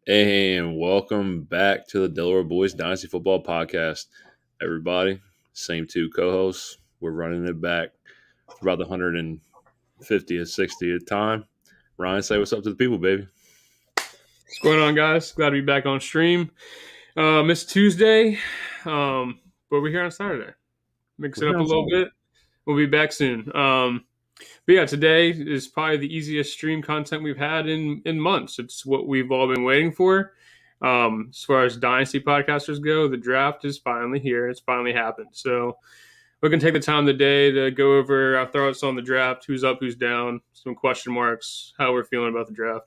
And welcome back to the Delaware Boys Dynasty Football Podcast. Everybody, same two co-hosts. We're running it back for about the 150th, 60th time. Ryan, say what's up to the people, baby. What's going on, guys? Glad to be back on stream. Missed Tuesday, but we're here on Saturday. Mix We're it here up a on little Saturday. bit. We'll be back soon. But yeah, today is probably the easiest stream content we've had in months. It's what we've all been waiting for. As far as Dynasty podcasters go, the draft is finally here. It's finally happened. So we're going to take the time today to go over our thoughts on the draft, who's up, who's down, some question marks, how we're feeling about the draft.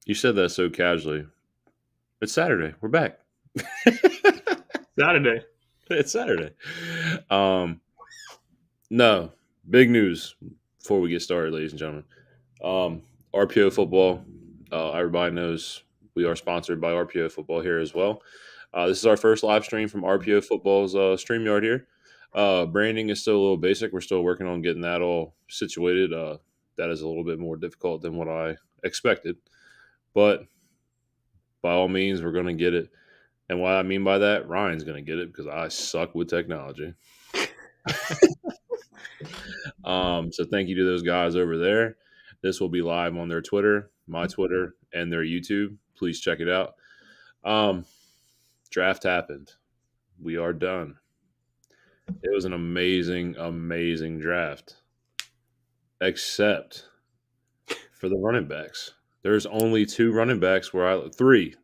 You said that so casually. It's Saturday. We're back. Saturday. It's Saturday. No, big news before we get started, ladies and gentlemen. RPO football. Everybody knows we are sponsored by RPO football here as well. This is our first live stream from RPO football's StreamYard here. Branding is still a little basic. We're still working on getting that all situated. That is a little bit more difficult than what I expected. But by all means, we're going to get it. And what I mean by that, Ryan's going to get it because I suck with technology. So thank you to those guys over there. This will be live on their Twitter, my Twitter, and their YouTube. Please check it out. Draft happened. We are done. It was an amazing, amazing draft. Except for the running backs. There's only two running backs three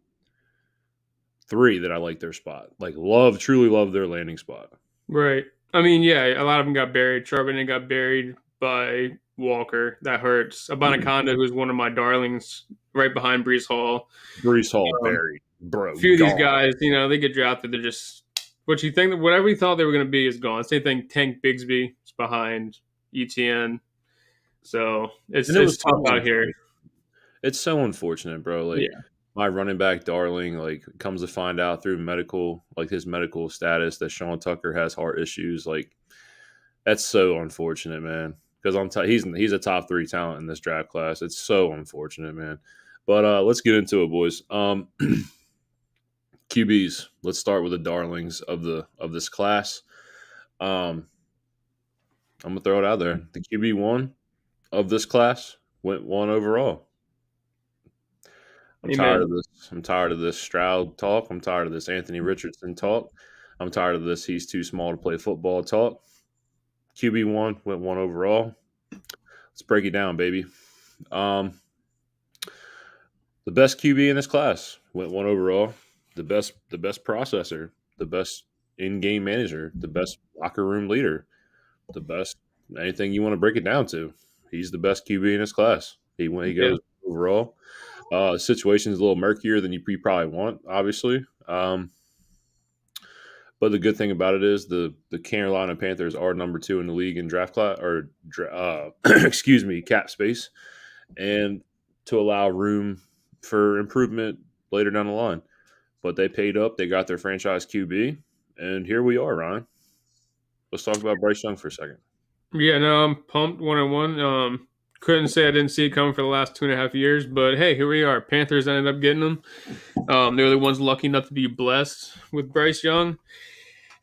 that I like their spot. Like truly love their landing spot. Right. I mean, yeah, a lot of them got buried. Charbonnet got buried by Walker. That hurts. Abanikanda, who's one of my darlings, right behind Brees Hall. Brees Hall buried. Bro, A few of gone. these guys, they get drafted. They're just what you think. Whatever you thought they were going to be is gone. Same thing. Tank Bigsby is behind ETN. So it's tough out here. It's so unfortunate, bro. Like my running back darling, like comes to find out through his medical status that Sean Tucker has heart issues. Like that's so unfortunate, man. Because he's a top 3 talent in this draft class. It's so unfortunate, man. But let's get into it, boys. QBs. Let's start with the darlings of this class. I'm gonna throw it out there. The QB1 of this class went 1 overall. I'm tired of this. I'm tired of this Stroud talk. I'm tired of this Anthony Richardson talk. I'm tired of this he's too small to play football talk. QB1 went 1 overall. Let's break it down, baby. The best QB in this class went 1 overall. The best processor, the best in-game manager, the best locker room leader, the best anything you want to break it down to. He's the best QB in this class. He goes overall. The situation is a little murkier than you probably want, obviously. But the good thing about it is the Carolina Panthers are number 2 in the league in draft class cap space, and to allow room for improvement later down the line. But they paid up. They got their franchise QB, and here we are, Ryan. Let's talk about Bryce Young for a second. Yeah, no, I'm pumped 1-1. Couldn't say I didn't see it coming for the last 2.5 years, but hey, here we are. Panthers ended up getting him. They were the ones lucky enough to be blessed with Bryce Young.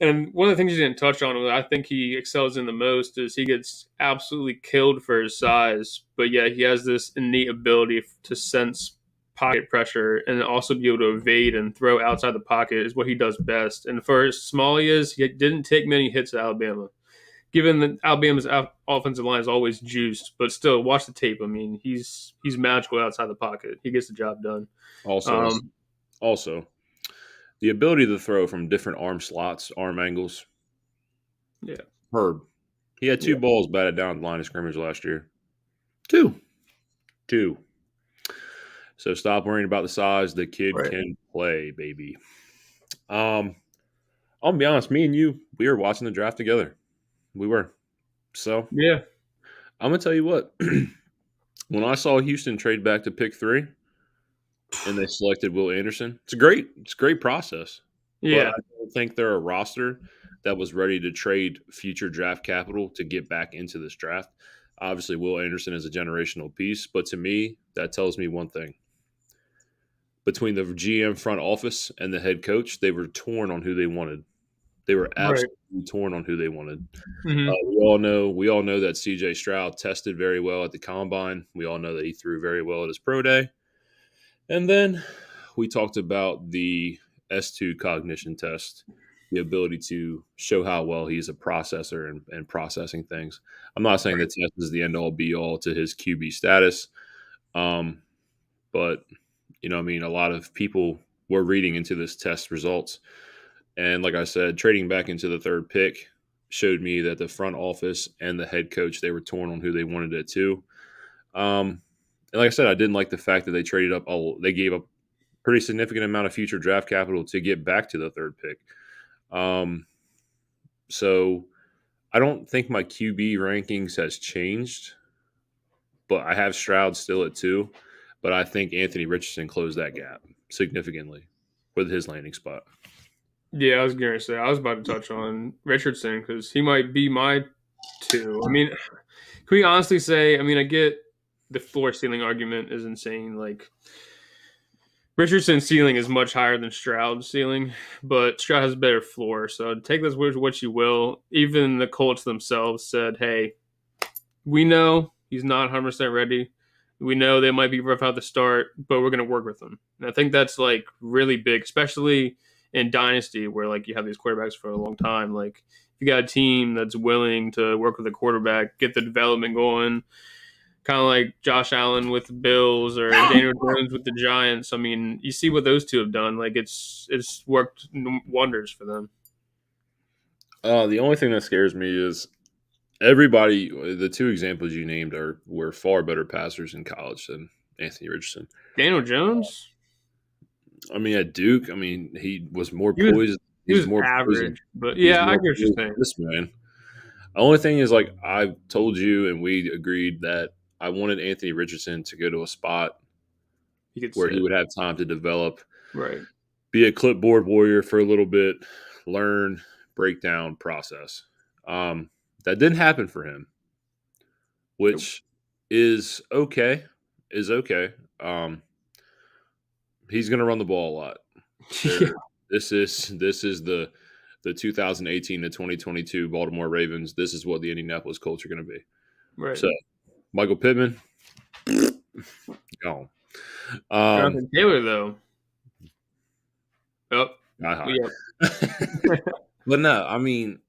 And one of the things you didn't touch on, that I think he excels in the most, is he gets absolutely killed for his size. But yeah, he has this innate ability to sense pocket pressure and also be able to evade and throw outside the pocket is what he does best. And for as small he is, he didn't take many hits at Alabama. Given that Alabama's offensive line is always juiced, but still, watch the tape. I mean, he's magical outside the pocket. He gets the job done. Also, the ability to throw from different arm slots, arm angles. Yeah. Herb. He had 2 balls batted down at the line of scrimmage last year. 2. So stop worrying about the size. The kid can play, baby. I'll be honest. Me and you, we were watching the draft together. We were. So yeah, I'm gonna tell you what. When I saw Houston trade back to pick 3, and they selected Will Anderson, it's a great process. Yeah, but I don't think they're a roster that was ready to trade future draft capital to get back into this draft. Obviously, Will Anderson is a generational piece, but to me, that tells me one thing. between the GM front office and the head coach, they were torn on who they wanted. They were Right. absolutely torn on who they wanted. Hmm. We all know that C.J. Stroud tested very well at the combine. We all know that he threw very well at his pro day. And then we talked about the S2 cognition test, the ability to show how well he's a processor and processing things. I'm not saying the Right. test is the end all be all to his QB status, um, but I mean, a lot of people were reading into this test results, and like I said, trading back into the third pick showed me that the front office and the head coach, they were torn on who they wanted it to. And like I said, I didn't like the fact that they traded up. They gave up pretty significant amount of future draft capital to get back to the third pick. Um, so I don't think my QB rankings has changed, but I have Stroud still at 2. But I think Anthony Richardson closed that gap significantly with his landing spot. Yeah, I was gonna say I was about to touch on Richardson because he might be my two. I mean, can we honestly say? I mean, I get the floor ceiling argument is insane. Like Richardson's ceiling is much higher than Stroud's ceiling, but Stroud has a better floor. So take this with what you will. Even the Colts themselves said, "Hey, we know he's not 100% ready. We know they might be rough out the start, but we're going to work with him." And I think that's like really big, especially in Dynasty where like you have these quarterbacks for a long time. Like if you got a team that's willing to work with a quarterback, get the development going, kind of like Josh Allen with the Bills or Daniel Jones with the Giants. I mean, you see what those two have done. Like it's worked wonders for them. The only thing that scares me is the two examples you named were far better passers in college than Anthony Richardson. Daniel Jones, I mean, at Duke, I mean, he was more he was poised. he He's was more poised. average, but He's yeah, I more get what you're poised than saying. this man. The only thing is, like I told you, and we agreed that I wanted Anthony Richardson to go to a spot He could where he sit would have time to develop, right. be a clipboard warrior for a little bit, learn, breakdown, process. That didn't happen for him, Nope. which is okay. Is okay. Um, he's going to run the ball a lot. Yeah, There, this is the 2018 to 2022 Baltimore Ravens. This is what the Indianapolis Colts are going to be. right. So Michael Pittman, gone. Um, Jonathan Taylor though. Oh, not high. yep. But no, I mean,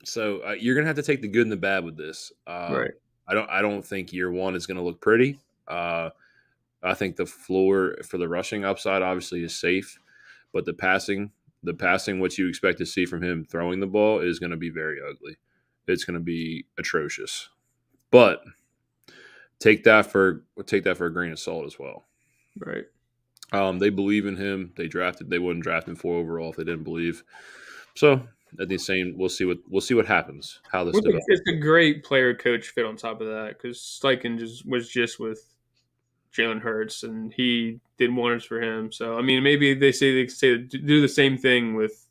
so you're gonna have to take the good and the bad with this. Right. I don't think year one is gonna look pretty. I think the floor for the rushing upside obviously is safe, but the passing, what you expect to see from him throwing the ball is going to be very ugly. It's going to be atrocious. But take that for a grain of salt as well. Right. They believe in him. They wouldn't draft him 4 overall if they didn't believe. So at the same, we'll see what happens. How this develops. It's a great player coach fit on top of that because Steichen was just with Jalen Hurts and he did wonders for him. So I mean, maybe they say do the same thing with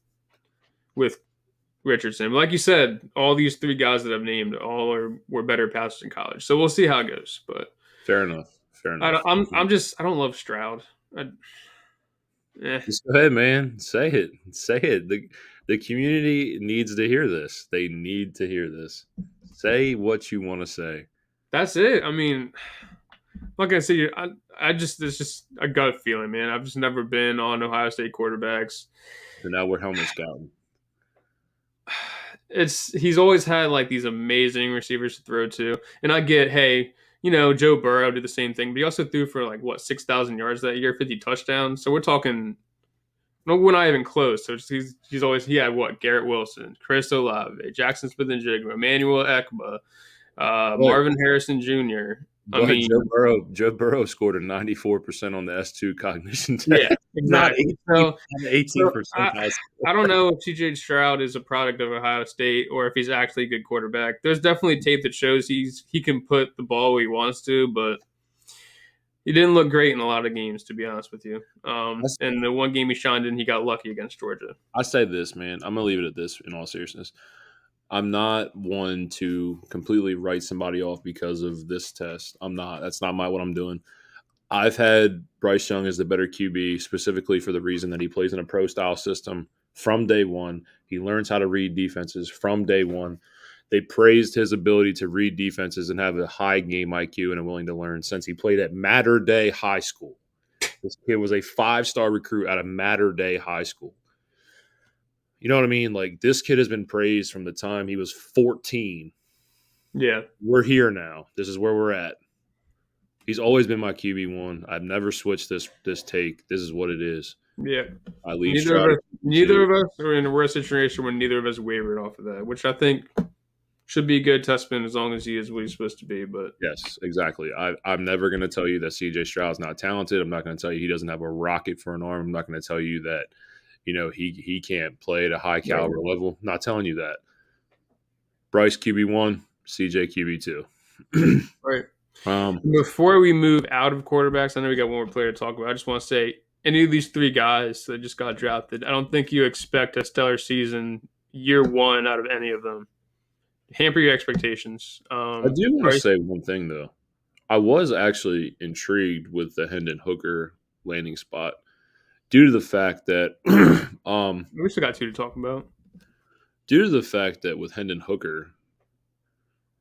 Richardson. But like you said, all these three guys that I've named were better passers in college. So we'll see how it goes. But Fair enough. Fair I enough. don't, I don't love Stroud. Eh, Just go ahead, man. Say it. Say it. The community needs to hear this. They need to hear this. Say what you want to say. that's it. I mean, I'm not gonna say I just it's just a gut feeling, man. I've just never been on Ohio State quarterbacks. So now we're helmet scouting. He's always had like these amazing receivers to throw to, and I get, hey, Joe Burrow did the same thing, but he also threw for like what 6,000 yards that year, 50 touchdowns. So we're talking, no, we're not even close. So he's always he had what Garrett Wilson, Chris Olave, Jackson Smith and Jigma, Emmanuel Ekba, But Marvin Harrison Jr. I but mean, Joe Burrow scored a 94% on the S2 cognition test. yeah, Not exactly. 18%. I don't know if CJ Stroud is a product of Ohio State or if he's actually a good quarterback. There's definitely tape that shows he can put the ball where he wants to, but he didn't look great in a lot of games, to be honest with you. And the one game he shined in, he got lucky against Georgia. I say this, man. I'm gonna leave it at this. In all seriousness, I'm not one to completely write somebody off because of this test. I'm not. That's not what I'm doing. I've had Bryce Young as the better QB specifically for the reason that he plays in a pro style system from day one. He learns how to read defenses from day one. They praised his ability to read defenses and have a high game IQ and a willing to learn since he played at Mater Day High School. This kid was a 5-star recruit out of Mater Day High School. You know what I mean? Like, this kid has been praised from the time he was 14. Yeah. We're here now. This is where we're at. He's always been my QB1. I've never switched this take. This is what it is. Yeah. I lead Neither of us are in a worse situation when neither of us wavered off of that, which I think should be a good testament as long as he is what he's supposed to be. But yes, exactly. I'm never going to tell you that CJ Stroud's not talented. I'm not going to tell you he doesn't have a rocket for an arm. I'm not going to tell you that, he can't play at a high caliber level. I'm not telling you that. Bryce QB1, CJ QB2. Right. Before we move out of quarterbacks, I know we got one more player to talk about. I just want to say, any of these three guys that just got drafted, I don't think you expect a stellar season year one out of any of them. Hamper your expectations. I do want to say one thing, though. I was actually intrigued with the Hendon Hooker landing spot due to the fact that we still got two to talk about. Due to the fact that with Hendon Hooker,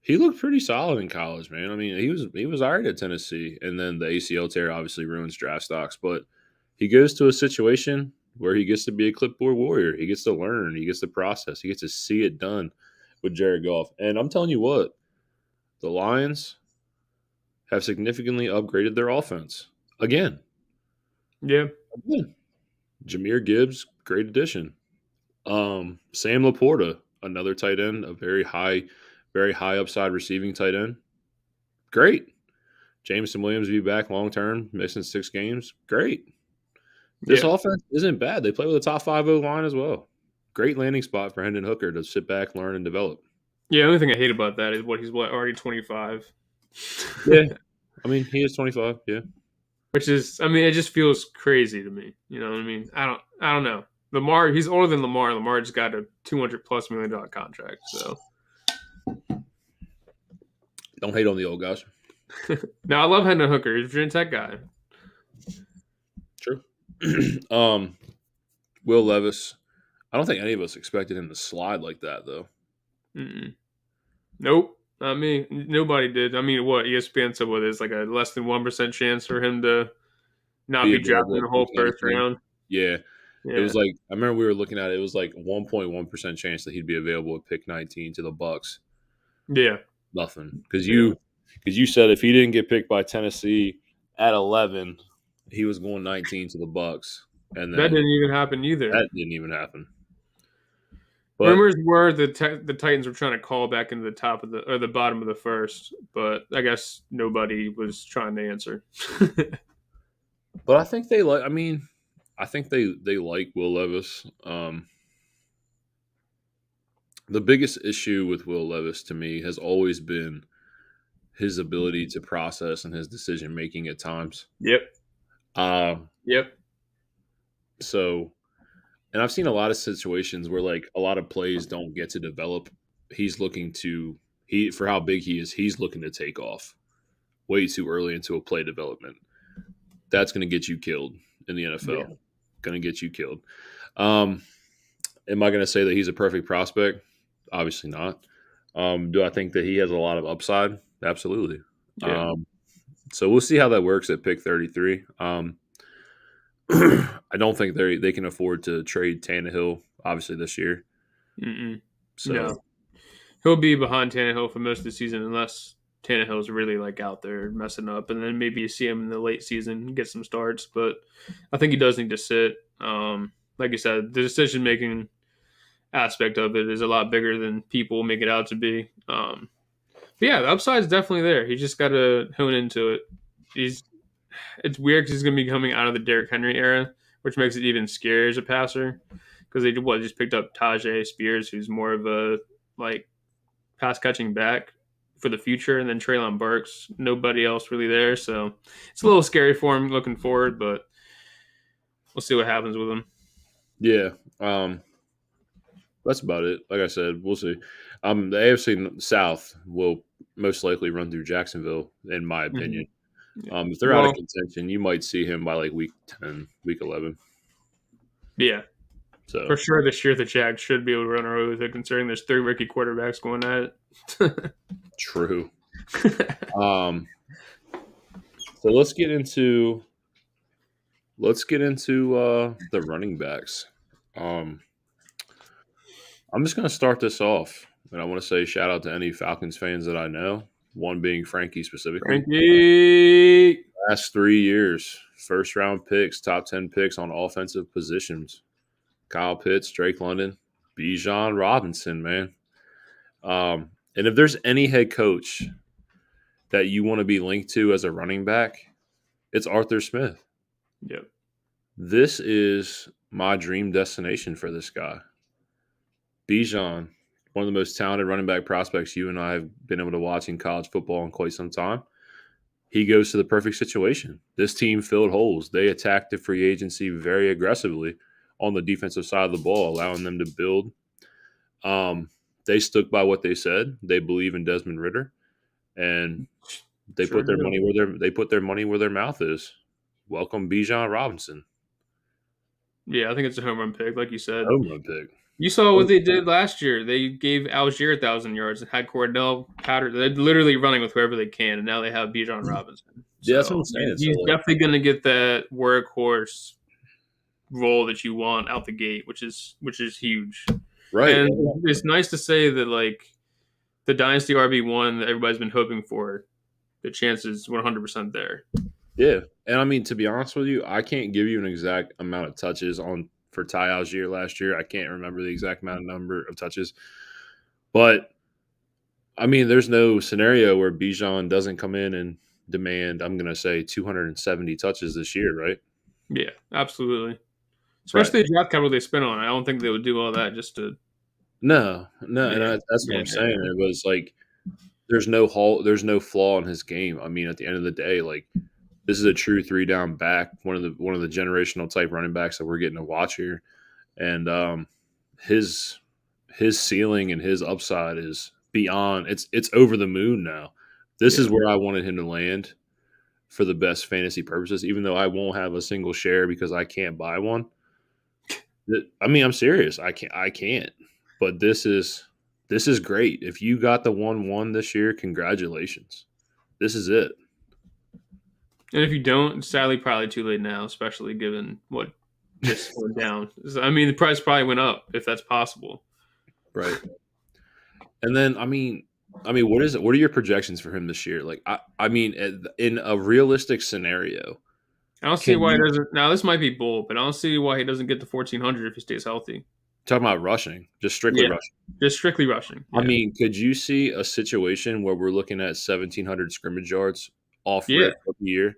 he looked pretty solid in college, man. I mean, he was all right at Tennessee, and then the ACL tear obviously ruins draft stocks. But he goes to a situation where he gets to be a clipboard warrior. He gets to learn. He gets to process. He gets to see it done with Jared Goff. And I'm telling you what, the Lions have significantly upgraded their offense again. Yeah. Again. Jahmyr Gibbs, great addition. Sam Laporta, another tight end, a very high upside receiving tight end. Great. Jameson Williams will be back long term, missing 6 games. Great. This offense isn't bad. They play with a top 5 O-line as well. Great landing spot for Hendon Hooker to sit back, learn, and develop. Yeah, the only thing I hate about that is he's already 25. Yeah. I mean, he is 25, yeah. Which is, it just feels crazy to me. You know what I mean? I don't know. Lamar, he's older than Lamar. Lamar just got a $200+ million contract, so. Don't hate on the old guys. No, I love Hendon Hooker. He's a Virginia Tech guy. True. Will Levis. I don't think any of us expected him to slide like that, though. Nope. Not me. Nobody did. What? ESPN said there's like a less than 1% chance for him to not be drafted in the whole first round. Yeah. It was like, I remember we were looking at it. It was like 1.1% chance that he'd be available at pick 19 to the Bucs. Yeah. Nothing. Because you said if he didn't get picked by Tennessee at 11, he was going 19 to the Bucs. And then that didn't even happen either. That didn't even happen. But, rumors were the Titans were trying to call back into the top of the bottom of the first, but I guess nobody was trying to answer. But I think they like. I think they like Will Levis. The biggest issue with Will Levis to me has always been his ability to process and his decision making at times. Yep. Yep. So, and I've seen a lot of situations where like a lot of plays don't get to develop. He's looking to for how big he is, he's looking to take off way too early into a play development. That's going to get you killed in the NFL. Yeah. Going to get you killed. Am I going to say that he's a perfect prospect? Obviously not. Do I think that he has a lot of upside? Absolutely. Yeah. So we'll see how that works at pick 33. I don't think they can afford to trade Tannehill, obviously, this year. So no. He'll be behind Tannehill for most of the season unless Tannehill's really like out there messing up, and then maybe you see him in the late season get some starts. But I think he does need to sit. Like you said, the decision making aspect of it is a lot bigger than people make it out to be. But yeah, the upside's definitely there. He just got to hone into it. It's weird because he's going to be coming out of the Derrick Henry era, which makes it even scarier as a passer because they just picked up Tajay Spears, who's more of a like pass catching back for the future, and then Treylon Burks, nobody else really there. So it's a little scary for him looking forward, but we'll see what happens with him. Yeah. That's about it. Like I said, we'll see. The AFC South will most likely run through Jacksonville, in my opinion. If they're out of Well, contention, you might see him by like week 10, week 11. yeah, So for sure this year the Jags should be able to run away with it, considering there's 3 rookie quarterbacks going at it. true. Um, so let's get into the running backs. Um, I'm just gonna start this off, and I want to say shout out to any Falcons fans that I know. One being Frankie specifically. Frankie. Last 3 years, first round picks, top 10 picks on offensive positions. Kyle Pitts, Drake London, Bijan Robinson, man. And if there's any head coach that you want to be linked to as a running back, it's Arthur Smith. Yep. This is my dream destination for this guy. Bijan, one of the most talented running back prospects you and I have been able to watch in college football in quite some time. He goes to the perfect situation. This team filled holes. They attacked the free agency very aggressively on the defensive side of the ball, allowing them to build. They stuck by what they said. They believe in Desmond Ridder, and they Sure put their do. money where their mouth is. Welcome, Bijan Robinson, Yeah, I think it's a home run pick, like you said. home run pick. You saw what they did last year. They gave Algier 1,000 yards and had Cordell Powder. They're literally running with whoever they can, and now they have Bijan Robinson. Yeah, that's what So I'm saying. he's So, like, definitely going to get that workhorse role that you want out the gate, which is huge. right. And it's nice to say that like the Dynasty RB1 that everybody's been hoping for, the chance is 100% there. Yeah. And I mean, to be honest with you, I can't give you an exact amount of touches for Ty Algier last year. I can't remember the exact number of touches. But I mean, there's no scenario where Bijan doesn't come in and demand, I'm going to say, 270 touches this year, right? Yeah, absolutely. Especially the draft capital they spent on it. I don't think they would do all that just to. No, and Yeah. that's what I'm saying. It was like there's no flaw in his game. I mean, at the end of the day, like this is a true 3-down back, one of the generational type running backs that we're getting to watch here, and his ceiling and his upside is beyond. It's over the moon now. This is where I wanted him to land for the best fantasy purposes, even though I won't have a single share because I can't buy one. I mean, I'm serious. I can't. But this is great. If you got the 1-1 this year, congratulations. This is it. And if you don't, sadly, probably too late now, especially given what just went down. I mean, the price probably went up if that's possible. Right. And then, I mean, what is it? What are your projections for him this year? Like, I mean, in a realistic scenario, I don't see why he doesn't. Now, this might be bull, but I don't see why he doesn't get to 1,400 if he stays healthy. Talking about rushing, just strictly rushing. Just strictly rushing. Yeah. I mean, could you see a situation where we're looking at 1,700 scrimmage yards off rip of the year?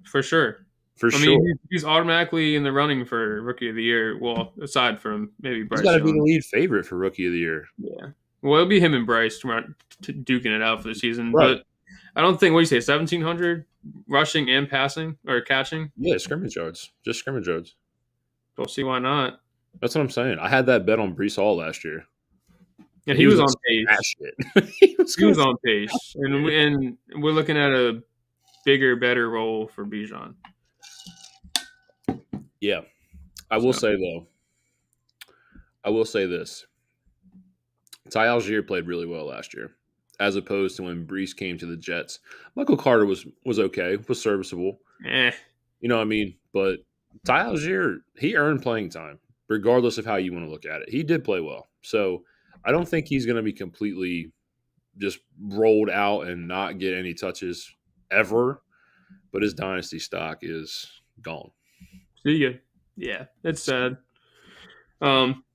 For sure. I mean, he's automatically in the running for Rookie of the Year. Well, aside from maybe Bryce. He's got to be the lead favorite for Rookie of the Year. Yeah. Well, it'll be him and Bryce duking it out for the season. Right. But I don't think, what do you say, 1,700 rushing and passing or catching? Yeah, scrimmage yards. Just scrimmage yards. Don't see why not. That's what I'm saying. I had that bet on Breece Hall last year. And he was on pace. he was on pace. And we're looking at a bigger, better role for Bijan. Yeah. I will say this. Ty Algier played really well last year, as opposed to when Breece came to the Jets. Michael Carter was okay, was serviceable. You know what I mean? But Ty Algier, he earned playing time, regardless of how you want to look at it. He did play well. So I don't think he's going to be completely just rolled out and not get any touches ever. But his dynasty stock is gone. See ya. Yeah, it's sad.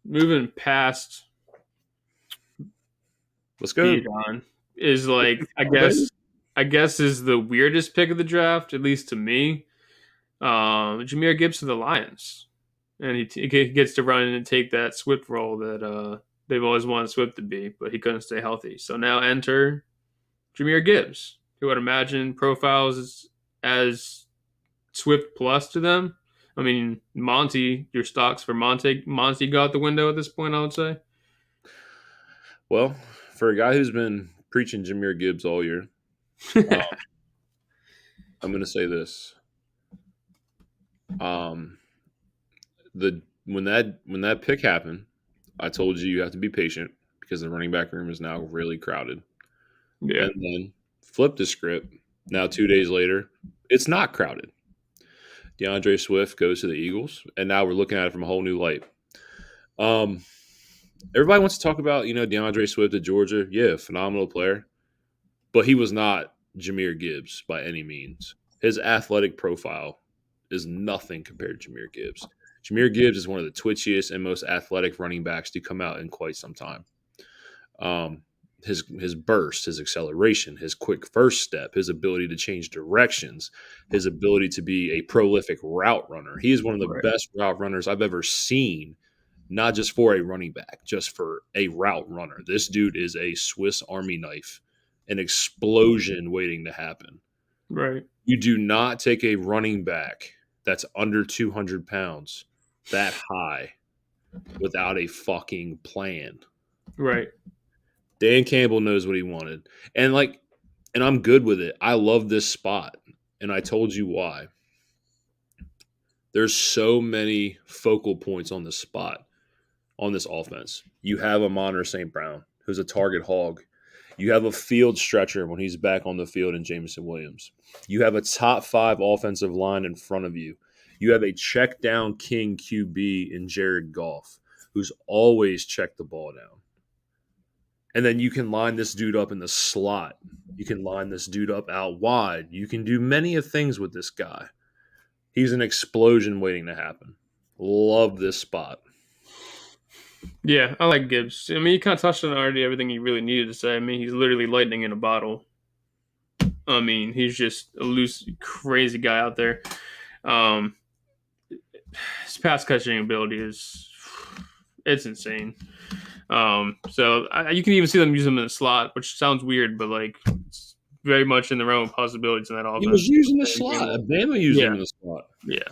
Moving past. Let's go. Bijan is like I guess is the weirdest pick of the draft, at least to me. Jahmyr Gibbs to the Lions, and he gets to run and take that Swift role that they've always wanted Swift to be, but he couldn't stay healthy. So now enter Jahmyr Gibbs, who I'd imagine profiles as Swift plus to them. I mean, Monty, your stocks for Monty go out the window at this point, I would say. Well, for a guy who's been preaching Jahmyr Gibbs all year, I'm going to say this. Um, the when that pick happened, I told you you have to be patient because the running back room is now really crowded. Yeah. And then flip the script. Now 2 days later, it's not crowded. DeAndre Swift goes to the Eagles, and now we're looking at it from a whole new light. Um, Everybody wants to talk about DeAndre Swift at Georgia. Yeah, phenomenal player, but he was not Jahmyr Gibbs by any means. His athletic profile is nothing compared to Jahmyr Gibbs. Jahmyr Gibbs is one of the twitchiest and most athletic running backs to come out in quite some time. Um, his burst, his acceleration, his quick first step, his ability to change directions, his ability to be a prolific route runner. He is one of the Right. best route runners I've ever seen, not just for a running back, just for a route runner. This dude is a Swiss Army knife, an explosion waiting to happen. Right. You do not take a running back that's under 200 pounds that high without a fucking plan. Right. Dan Campbell knows what he wanted. And I'm good with it. I love this spot. And I told you why. There's so many focal points on this spot, on this offense. You have Amon St. Brown, who's a target hog. You have a field stretcher when he's back on the field in Jameson Williams. You have a top 5 offensive line in front of you. You have a check down king QB in Jared Goff, who's always checked the ball down. And then you can line this dude up in the slot. You can line this dude up out wide. You can do many of things with this guy. He's an explosion waiting to happen. Love this spot. Yeah, I like Gibbs. I mean, you kind of touched on already everything you really needed to say. I mean, he's literally lightning in a bottle. I mean, he's just a loose, crazy guy out there. Um, his pass catching ability it's insane. So you can even see them use him in the slot, which sounds weird, but like it's very much in the realm of possibilities in that offense. He was using the slot. Bama used him in the slot. Yeah.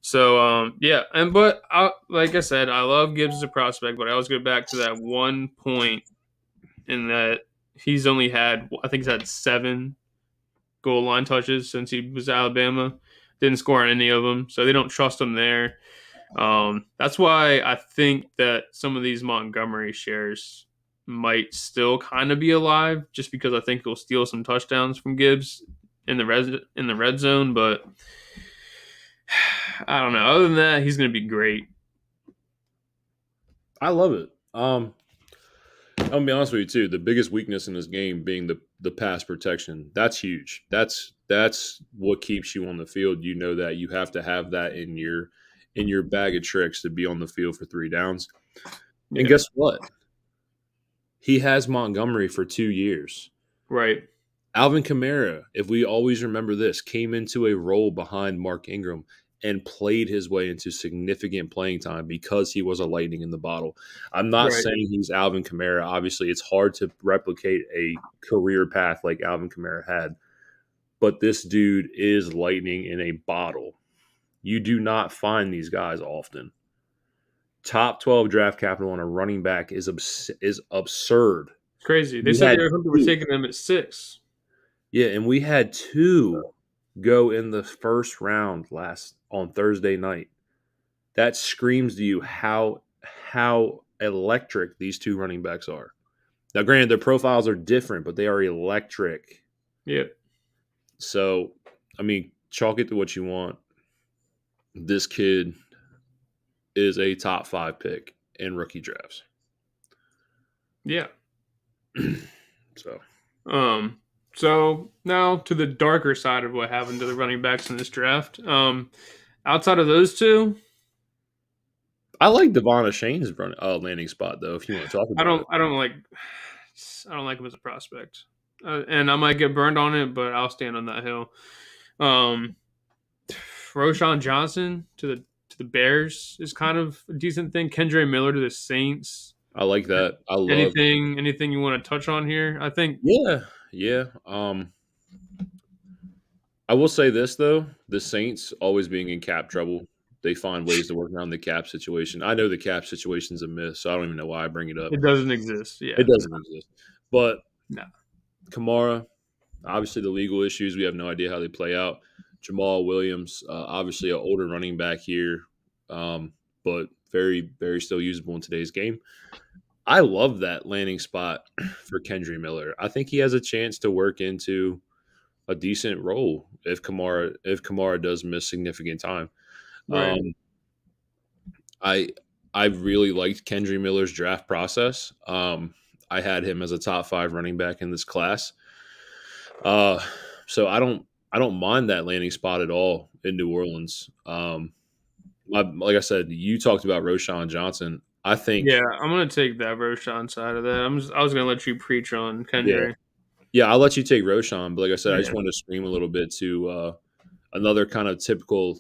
So yeah, but like I said, I love Gibbs as a prospect, but I always go back to that one point in that he's only had, I think he's had 7 goal line touches since he was at Alabama. Didn't score on any of them, so they don't trust him there. That's why I think that some of these Montgomery shares might still kind of be alive, just because I think he'll steal some touchdowns from Gibbs in the red zone. But I don't know. Other than that, he's going to be great. I love it. I'm gonna be honest with you too. The biggest weakness in this game being the pass protection. That's huge. That's what keeps you on the field. You know that you have to have that in your bag of tricks to be on the field for 3 downs. Yeah. And guess what? He has Montgomery for 2 years. Right. Alvin Kamara, if we always remember this, came into a role behind Mark Ingram and played his way into significant playing time because he was a lightning in the bottle. I'm not saying he's Alvin Kamara. Obviously, it's hard to replicate a career path like Alvin Kamara had. But this dude is lightning in a bottle. You do not find these guys often. Top 12 draft capital on a running back is absurd. It's crazy. They said they were taking them at 6. Yeah, and we had 2 go in the first round on Thursday night. That screams to you how electric these 2 running backs are. Now, granted, their profiles are different, but they are electric. Yeah. So, I mean, chalk it to what you want. This kid is a top 5 pick in rookie drafts. Yeah. So now to the darker side of what happened to the running backs in this draft. Outside of those 2, I like Devon Shane's landing spot though. If you want to talk about I don't like him as a prospect, and I might get burned on it, but I'll stand on that hill. Roschon Johnson to the Bears is kind of a decent thing. Kendre Miller to the Saints. I like that. I love anything you want to touch on here. I think yeah. I will say this though: the Saints always being in cap trouble, they find ways to work around the cap situation. I know the cap situation's a myth, so I don't even know why I bring it up. It doesn't exist. Yeah, it doesn't exist. But no. Kamara, Obviously, the legal issues, we have no idea how they play out. Jamal Williams, obviously an older running back here, but very, very still usable in today's game. I love that landing spot for Kendry Miller. I think he has a chance to work into a decent role if Kamara does miss significant time. Right. Um, I I really liked Kendry Miller's draft process. I had him as a top 5 running back in this class. Uh, so I don't mind that landing spot at all in New Orleans. Like I said, you talked about Roshan Johnson. I Yeah, think, I'm gonna take that Roshan side of that. I was gonna let you preach on yeah, Kendrick. yeah, I'll let you take Roshan, but like I said, I just Yeah. wanted to scream a little bit to another kind of typical,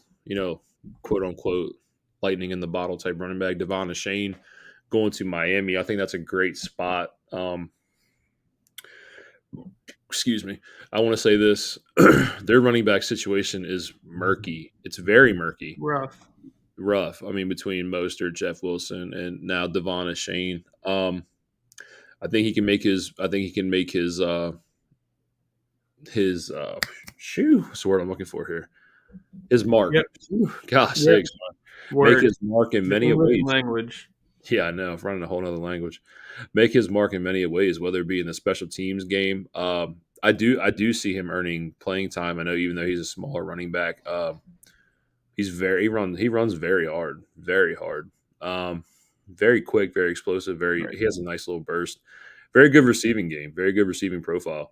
quote unquote, lightning in the bottle type running back, Devon Shane, going to Miami. I think that's a great spot. Excuse me. I want to say this: their running back situation is murky. It's very murky, Rough. rough. I mean, between Mostert, Jeff Wilson, and now Devon Shane. I think he can make his. I think he can make his shoo. What's the word I'm looking for here? His mark. Yep. Whew, gosh Yep. sakes, make Word. his mark in The many English ways. language. Yeah, I know. I'm running a whole other language. Make his mark in many ways, whether it be in the special teams game. I do see him earning playing time. I know, even though he's a smaller running back, he runs very hard, very hard, very quick, very explosive. Right. He has a nice little burst. Very good receiving game. Very good receiving profile.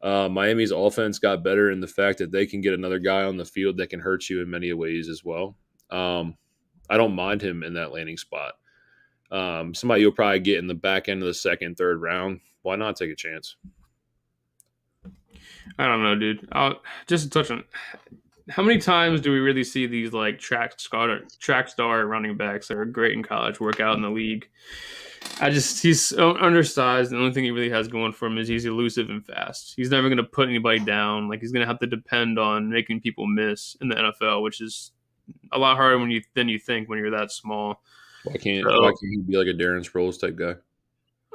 Miami's offense got better in the fact that they can get another guy on the field that can hurt you in many ways as well. I don't mind him in that landing spot. Somebody you'll probably get in the back end of the second, third round. Why not take a chance? I don't know, dude. I'll just to touch on how many times do we really see these like track star running backs that are great in college work out in the league? He's so undersized. The only thing he really has going for him is he's elusive and fast. He's never going to put anybody down. Like he's going to have to depend on making people miss in the NFL, which is a lot harder than you think when you're that small. Why can't So he be like a Darren Sproles type guy?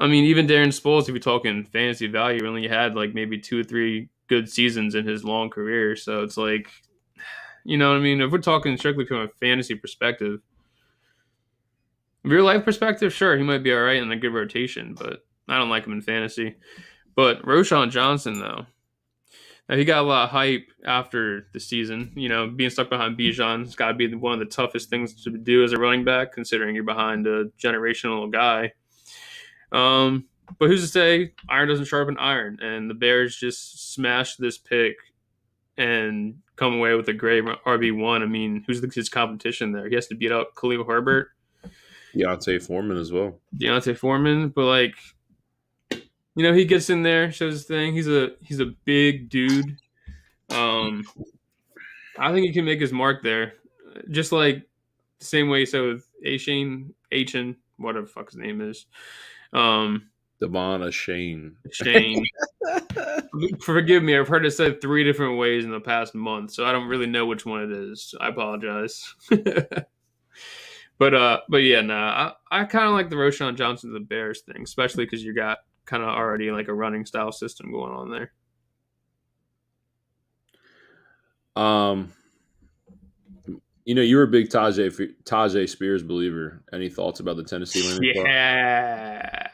I mean, even Darren Sproles, if you're talking fantasy value, only had like maybe 2 or 3 good seasons in his long career. So it's like, you know what I mean? If we're talking strictly from a fantasy perspective, real life perspective, sure, he might be all right in a good rotation, but I don't like him in fantasy. But Roshan Johnson, though, now, he got a lot of hype after the season. You know, being stuck behind Bijan's got to be one of the toughest things to do as a running back, considering you're behind a generational guy. But who's to say iron doesn't sharpen iron? And the Bears just smashed this pick and come away with a great RB1. I mean, who's his competition there? He has to beat out Khalil Herbert, Deontay Foreman as well. Deontay Foreman, but like, he gets in there, shows his thing. He's a big dude. Um, I think he can make his mark there, just like the same way. So with Achin, whatever the fuck his name is, um, Devon Shane. Shane. Forgive me, I've heard it said 3 different ways in the past month, so I don't really know which one it is. I apologize. But yeah, nah, I kind of like the Roshan Johnson to the Bears thing, especially because you got kind of already like a running style system going on there. Um, you were a big Tajay Spears believer. Any thoughts about the Tennessee landing spot? Yeah.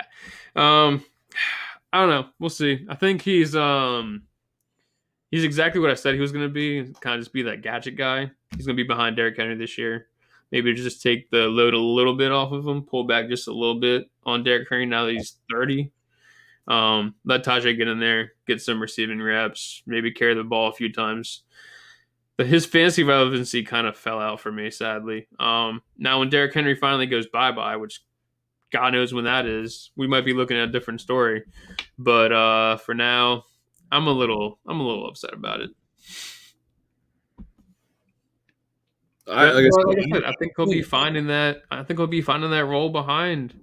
Um, I don't know. We'll see. I think he's exactly what I said he was going to be. Kind of just be that gadget guy. He's going to be behind Derrick Henry this year. Maybe just take the load a little bit off of him, pull back just a little bit on Derrick Henry now that he's 30. Let Tajay get in there, get some receiving reps, maybe carry the ball a few times. But his fantasy relevancy kind of fell out for me, sadly. Now when Derrick Henry finally goes bye-bye, which God knows when that is, we might be looking at a different story. But for now, I'm a little upset about it. But Like I like I said, said, I think he'll be finding that. I think he'll be finding that role behind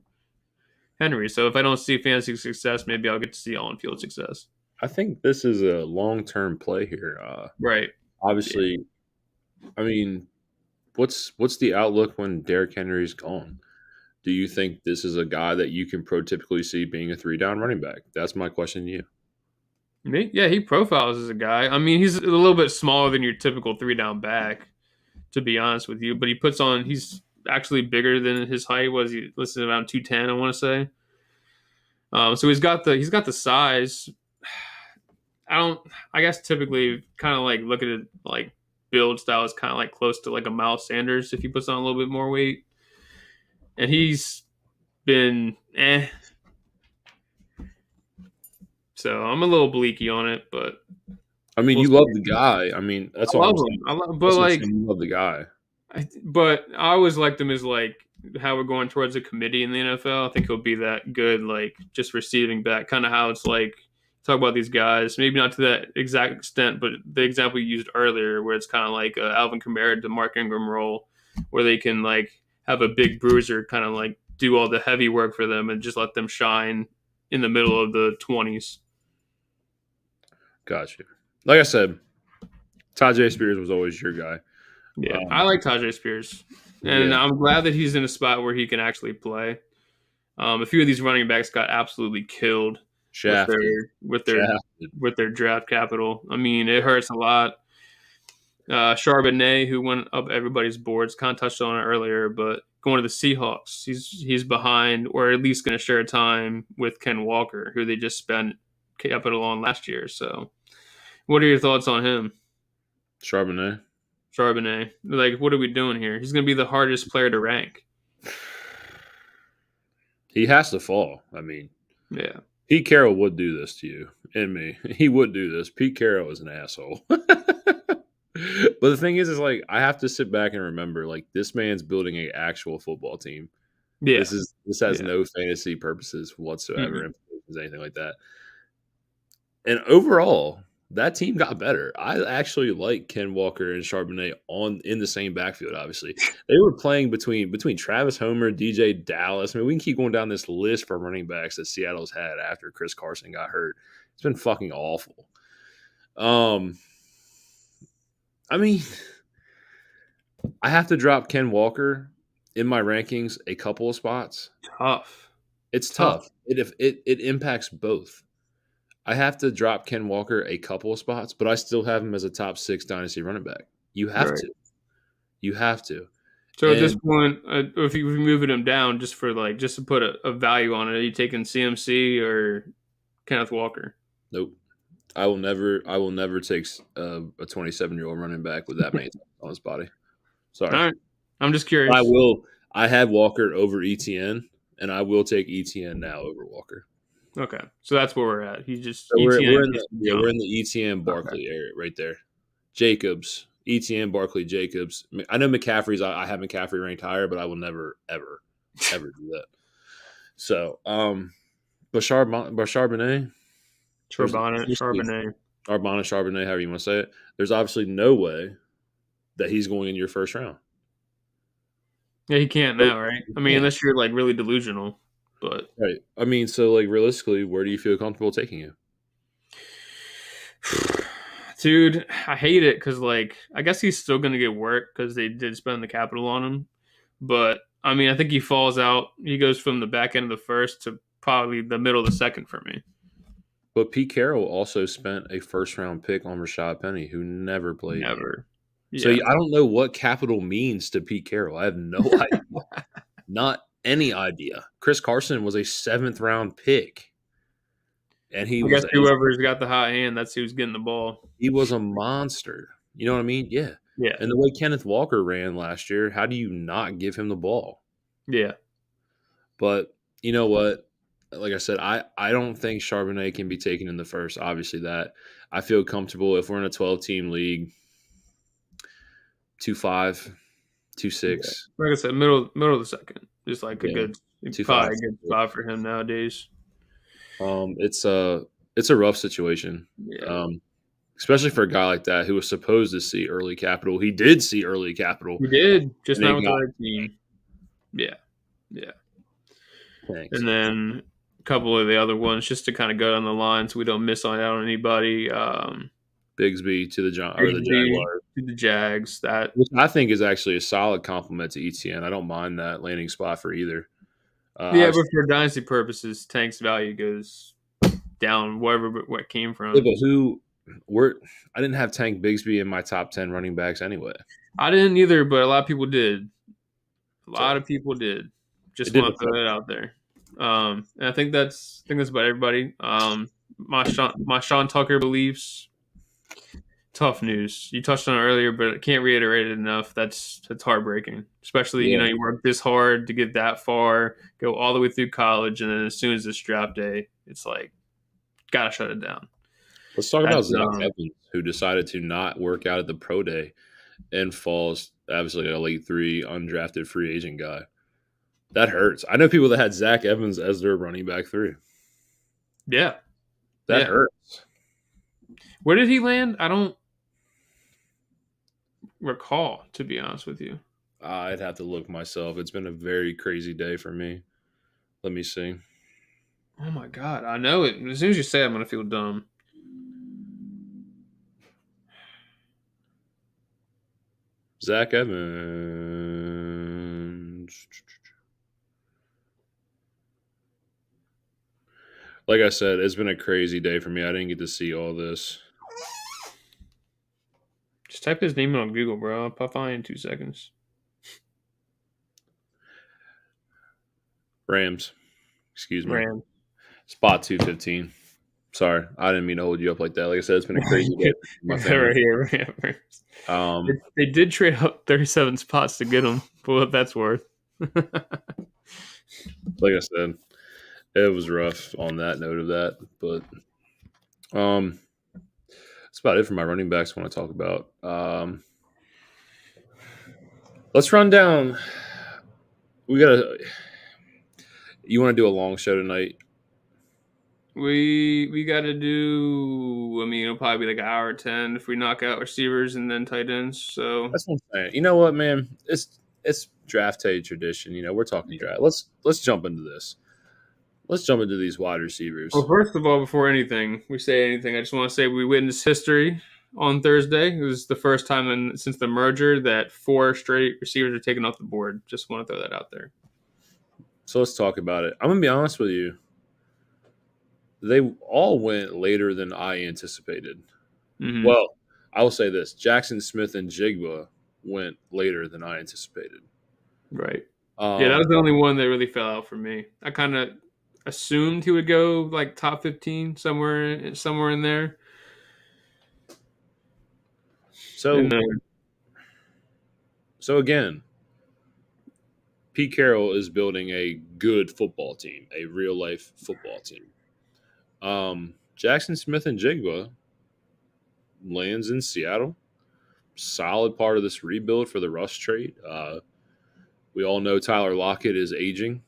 Henry. So if I don't see fantasy success, maybe I'll get to see on-field success. I think this is a long-term play here. Right. Yeah. Obviously, I mean, what's the outlook when Derrick Henry's gone? Do you think this is a guy that you can prototypically see being a 3-down running back? That's my question to you. Yeah, he profiles as a guy. I mean, he's a little bit smaller than your typical 3 down back, to be honest with you. But he puts on. He's actually bigger than his height was. He listed around 210, I want to say. So he's got the size. I don't. I guess typically, kind of like look at it like build style is kind of like close to like a Miles Sanders if he puts on a little bit more weight, and he's been So I'm a little bleaky on it, but I mean, we'll you see. love the guy. I mean, that's I all love I'm saying. him. But That's what I'm like, saying. You love the guy. but I always liked him as like how we're going towards a committee in the NFL. I think he'll be that good, like just receiving back, kind of how it's like talk about these guys. Maybe not to that exact extent, but the example you used earlier, where it's kind of like Alvin Kamara to Mark Ingram role, where they can like have a big bruiser kind of like do all the heavy work for them and just let them shine in the middle of the 20s. Got you. Like I said, Tajay Spears was always your guy. Yeah, I like Tajay Spears, and Yeah, I'm glad that he's in a spot where he can actually play. A few of these running backs got absolutely killed with their shafted, with their shafted. with their draft capital. I mean, it hurts a lot. Charbonnet, who went up everybody's boards, kind of touched on it earlier, but going to the Seahawks, he's behind, or at least going to share time with Ken Walker, who they just spent capital on last year. So, what are your thoughts on him, Charbonnet. Charbonnet? Like, what are we doing here? He's going to be the hardest player to rank. He has to fall. I mean, Yeah. Pete Carroll would do this to you and me. He would do this. Pete Carroll is an asshole. But the thing is like I have to sit back and remember, like this man's building an actual football team. Yeah. This has Yeah. no fantasy purposes whatsoever, Mm-mm. implications, anything like that. And overall, that team got better. I actually like Ken Walker and Charbonnet in the same backfield. Obviously, they were playing between Travis Homer, DJ Dallas. I mean, we can keep going down this list for running backs that Seattle's had after Chris Carson got hurt. It's been fucking awful. I mean, I have to drop Ken Walker in my rankings a couple of spots. Tough. It's Tough. tough. It impacts both. I have to drop Ken Walker a couple of spots, but I still have him as a top 6 dynasty running back. You have Right. to. You have to. So at this And point, if you are moving him down just for like just to put a value on it, are you taking CMC or Kenneth Walker? nope. I will never take a 27-year-old running back with that many touchdowns on his body. All Sorry. right. I'm just I curious. will I had Walker over ETN, and I will take ETN now over Walker. Okay. So that's where we're at. He just So ETN we're in just the we're jump. in the ETN Okay. Barkley area right there. Jacobs, ETN Barkley Jacobs. I know McCaffrey's. I have McCaffrey ranked higher, but I will never ever do that. So, Charbonnet, Charbonnet. Charbonnet, however you want to say it. There's obviously no way that he's going in your first round. Yeah, he can't now, right? I mean, Yeah. unless you're like really delusional. But Right. I mean, so like realistically, where do you feel comfortable taking him? dude, I hate it because like I guess he's still gonna get work because they did spend the capital on him. But I mean, I think he falls out. He goes from the back end of the first to probably the middle of the second for me. But Pete Carroll also spent a first round pick on Rashad Penny, who never played. Never. So Yeah. I don't know what capital means to Pete Carroll. I have no idea. Not any idea. Chris Carson was a 7th round pick, and I guess whoever's got the hot hand, that's who's getting the ball. he was a monster. You know what I mean? Yeah. Yeah. And the way Kenneth Walker ran last year, how do you not give him the ball? Yeah. But you know what? Like I said, I don't think Charbonnet can be taken in the first. Obviously, that I feel comfortable if we're in a 12-team league, 2-5, 2-6. Like I said, middle of the second is like a Yeah, good, 2-5. probably a good spot for him nowadays. It's a rough situation. Yeah. Especially for a guy like that who was supposed to see early capital. He did see early capital. We did, just And not they with the got right team. Yeah. Yeah. thanks. And then a couple of the other ones just to kind of go down the line so we don't miss out on anybody. Bigsby to the Bigsby Jaguars, to the Jags. That which I think is actually a solid compliment to ETN. I don't mind that landing spot for either. yeah, but for dynasty purposes, Tank's value goes down wherever where it came Yeah, from. but who? Where? I didn't have Tank Bigsby in my top 10 running backs anyway. I didn't either, but a lot of people did. A lot So of people did. it Just didn't want to affect. throw that out there. And I think that's about everybody. My Sean Tucker beliefs. Tough news. You touched on it earlier, but I can't reiterate it enough. That's heartbreaking. Especially, Yeah. you work this hard to get that far, go all the way through college, and then as soon as it's draft day, it's like gotta shut it down. Let's talk about That's Zach Evans, who decided to not work out at the pro day and falls obviously a late 3 undrafted free agent guy. That hurts. I know people that had Zach Evans as their running back 3. yeah, That yeah. hurts. Where did he land? I don't recall, to be honest with you. I'd have to look myself. It's been a very crazy day for me. Let me see. Oh my god, I know it. As soon as you say it, I'm gonna feel dumb. Zach Evans. Like I said, it's been a crazy day for me. I didn't get to see all this. Just type his name in on Google, bro. I'll find in 2 seconds. Rams. Excuse me. Ram. Spot 215. Sorry, I didn't mean to hold you up like that. Like I said, it's been a crazy day for my family. Right here. Um, They did trade up 37 spots to get him, for what that's worth. like I said, it was rough on that note of that, but that's about it for my running backs I want to talk about. Let's run down. We gotta. You want to do a long show tonight? We got to do. I mean, it'll probably be like an hour 10 if we knock out receivers and then tight ends. So That's what I'm saying. You know what, man? It's draft day tradition. You know, we're talking draft. Let's jump into this. Let's jump into these wide receivers. well, first of all, before we say anything, I just want to say we witnessed history on Thursday. It was the first time since the merger that 4 straight receivers are taken off the board. Just want to throw that out there. So let's talk about it. I'm gonna be honest with you. They all went later than I anticipated. Mm-hmm. Well, I will say this: Jackson Smith and Jigba went later than I anticipated. Right. Yeah, that was the only one that really fell out for me. I kind of assumed he would go like top 15 somewhere in there. So, And then, so again, Pete Carroll is building a good football team, a real life football team. Jackson Smith and Jigba lands in Seattle. Solid part of this rebuild for the Russ trade. We all know Tyler Lockett is aging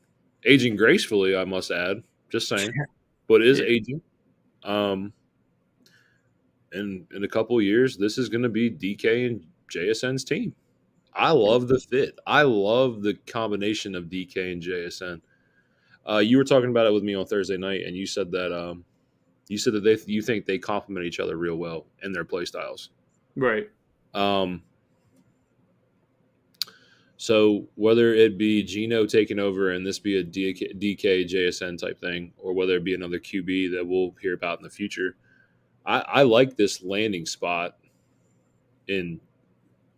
gracefully, I must add. Just saying, but is yeah, aging. And in a couple of years, this is going to be DK and JSN's team. I love the fit. I love the combination of DK and JSN. You were talking about it with me on Thursday night, and you said that you think they complement each other real well in their play styles. right. So whether it be Geno taking over and this be a DK JSN type thing, or whether it be another QB that we'll hear about in the future, I like this landing spot in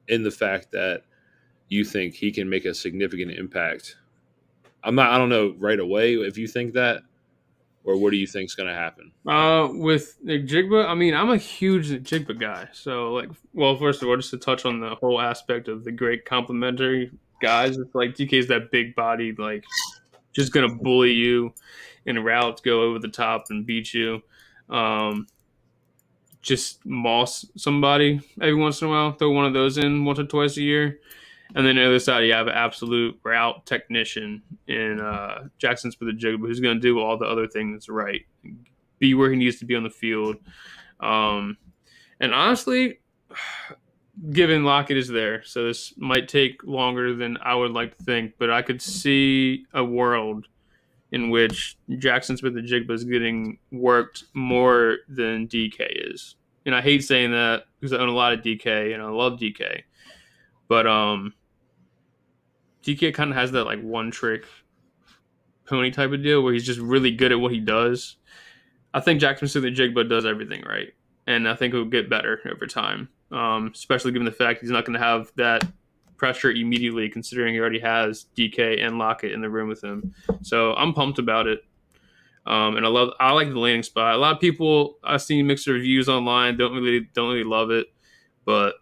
the fact that you think he can make a significant impact. I don't know right away if you think that, or what do you think is going to happen? With Nick Jigba, I mean, I'm a huge Nick Jigba guy. So, like, well, first of all, just to touch on the whole aspect of the great complementary guys, it's like DK's that big body, like, just gonna bully you in routes, go over the top and beat you. Just moss somebody every once in a while, throw one of those in once or twice a year. And then on the other side, you have an absolute route technician in Jackson Smith-Njigba, who's going to do all the other things right, be where he needs to be on the field. And honestly, given Lockett is there, so this might take longer than I would like to think, but I could see a world in which Jackson Smith-Njigba is getting worked more than DK is. And I hate saying that because I own a lot of DK and I love DK. But DK kind of has that like one trick pony type of deal where he's just really good at what he does. I think Jackson Smith-Njigba does everything right, and I think he'll get better over time. Especially given the fact he's not going to have that pressure immediately, considering he already has DK and Lockett in the room with him. So I'm pumped about it. And I like the landing spot. A lot of people I've seen mixed reviews online don't really love it, but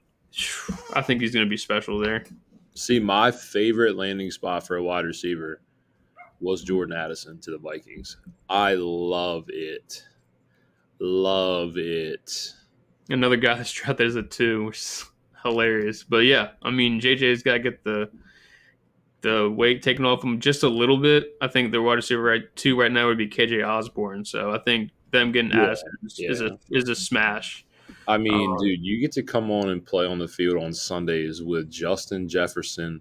I think he's going to be special there. See, my favorite landing spot for a wide receiver was Jordan Addison to the Vikings. I love it. Love it. Another guy that's drafted as a 2, which is hilarious. But yeah, I mean JJ's got to get the weight taken off him just a little bit. I think the wide receiver 2 right now would be KJ Osborne. So I think them getting Yeah, Addison is yeah. a smash. I mean, Um, dude, you get to come on and play on the field on Sundays with Justin Jefferson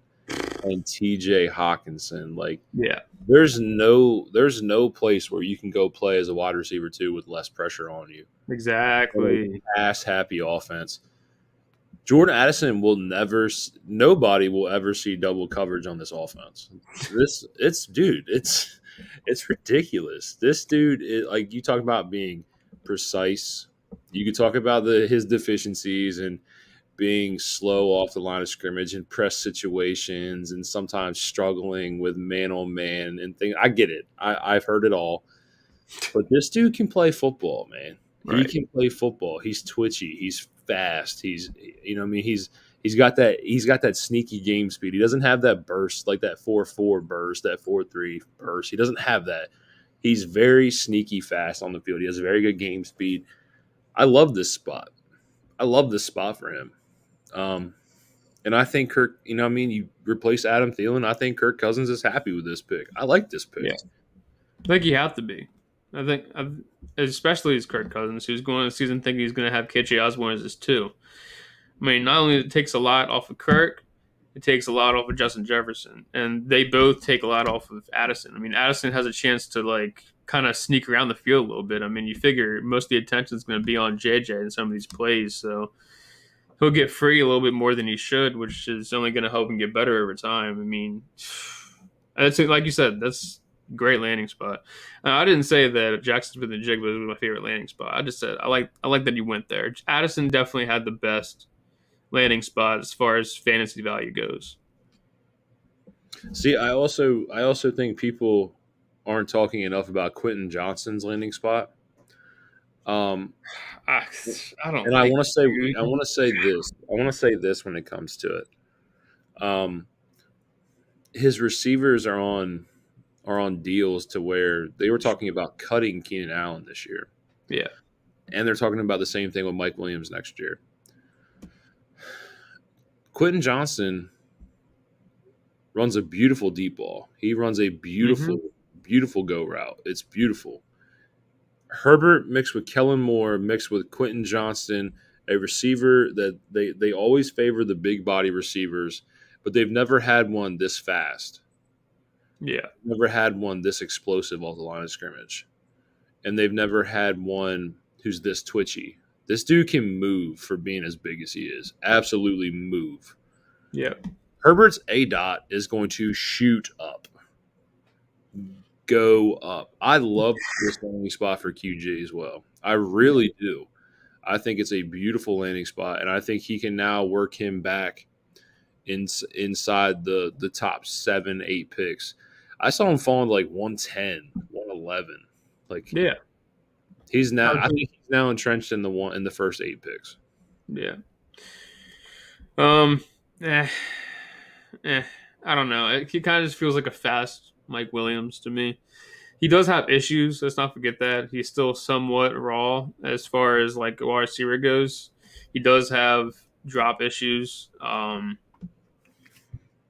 and TJ Hawkinson. Like, yeah, there's no place where you can go play as a wide receiver too with less pressure on you. And exactly. a pass happy offense. Jordan Addison will never. Nobody will ever see double coverage on this offense. It's ridiculous. This dude, like you talk about being precise. You could talk about his deficiencies and being slow off the line of scrimmage and press situations and sometimes struggling with man on man and things. I get it. I've heard it all. But this dude can play football, man. He Right. can play football. He's twitchy. He's fast. What I mean, he's got that sneaky game speed. He doesn't have that burst like that 4.4 burst, that 4.3 burst. He doesn't have that. He's very sneaky fast on the field. He has a very good game speed. I love this spot. I love this spot for him. Um, and I think Kirk, what I mean, you replace Adam Thielen. I think Kirk Cousins is happy with this pick. I like this pick. Yeah. I think you have to be. I think, especially as Kirk Cousins, who's going into the season thinking he's going to have KJ Osborne as his 2. I mean, not only it takes a lot off of Kirk, it takes a lot off of Justin Jefferson, and they both take a lot off of Addison. I mean, Addison has a chance to like kind of sneak around the field a little bit. I mean, you figure most of the attention is going to be on JJ in some of these plays, so he'll get free a little bit more than he should, which is only going to help him get better over time. I mean, that's like you said, that's a great landing spot. I didn't say that Jackson Smith-Njigba was my favorite landing spot. I just said I like that he went there. Addison definitely had the best landing spot as far as fantasy value goes. See, I also think people aren't talking enough about Quentin Johnston's landing spot. Um, I, I don't and I like want to say it, I want to say this. I want to say this when it comes to it. Um, his receivers are on deals to where they were talking about cutting Keenan Allen this year, Yeah. and they're talking about the same thing with Mike Williams next year. Quentin Johnston runs a beautiful deep ball. He runs a beautiful, beautiful go route. It's beautiful. Herbert mixed with Kellen Moore mixed with Quentin Johnston, a receiver that they always favor the big body receivers, but they've never had one this fast. Yeah. Never had one this explosive off the line of scrimmage. And they've never had one who's this twitchy. This dude can move for being as big as he is. Absolutely move. Yeah. Herbert's A dot is going to shoot up. Go up. I love this landing spot for QJ as well. I really do. I think it's a beautiful landing spot, and I think he can now work him back inside the top 7, 8 picks. I saw him falling to like 110, 111. Like Yeah. he's now, I think he's now entrenched in the first 8 picks. Yeah. Um. Eh, I don't know. He kind of just feels like a fast Mike Williams to me. He does have issues. Let's not forget that he's still somewhat raw as far as like a wide receiver goes. He does have drop issues.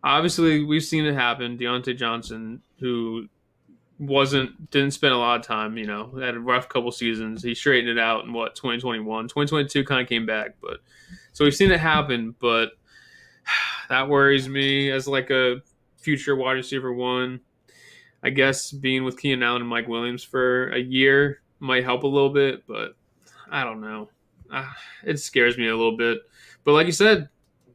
Obviously, we've seen it happen. Deontay Johnson, who didn't spend a lot of time, had a rough couple seasons. He straightened it out in 2021, 2022 kind of came back, but so we've seen it happen. But that worries me as like a future wide receiver 1. I guess being with Keenan Allen and Mike Williams for a year might help a little bit, but I don't know. It scares me a little bit. But like you said,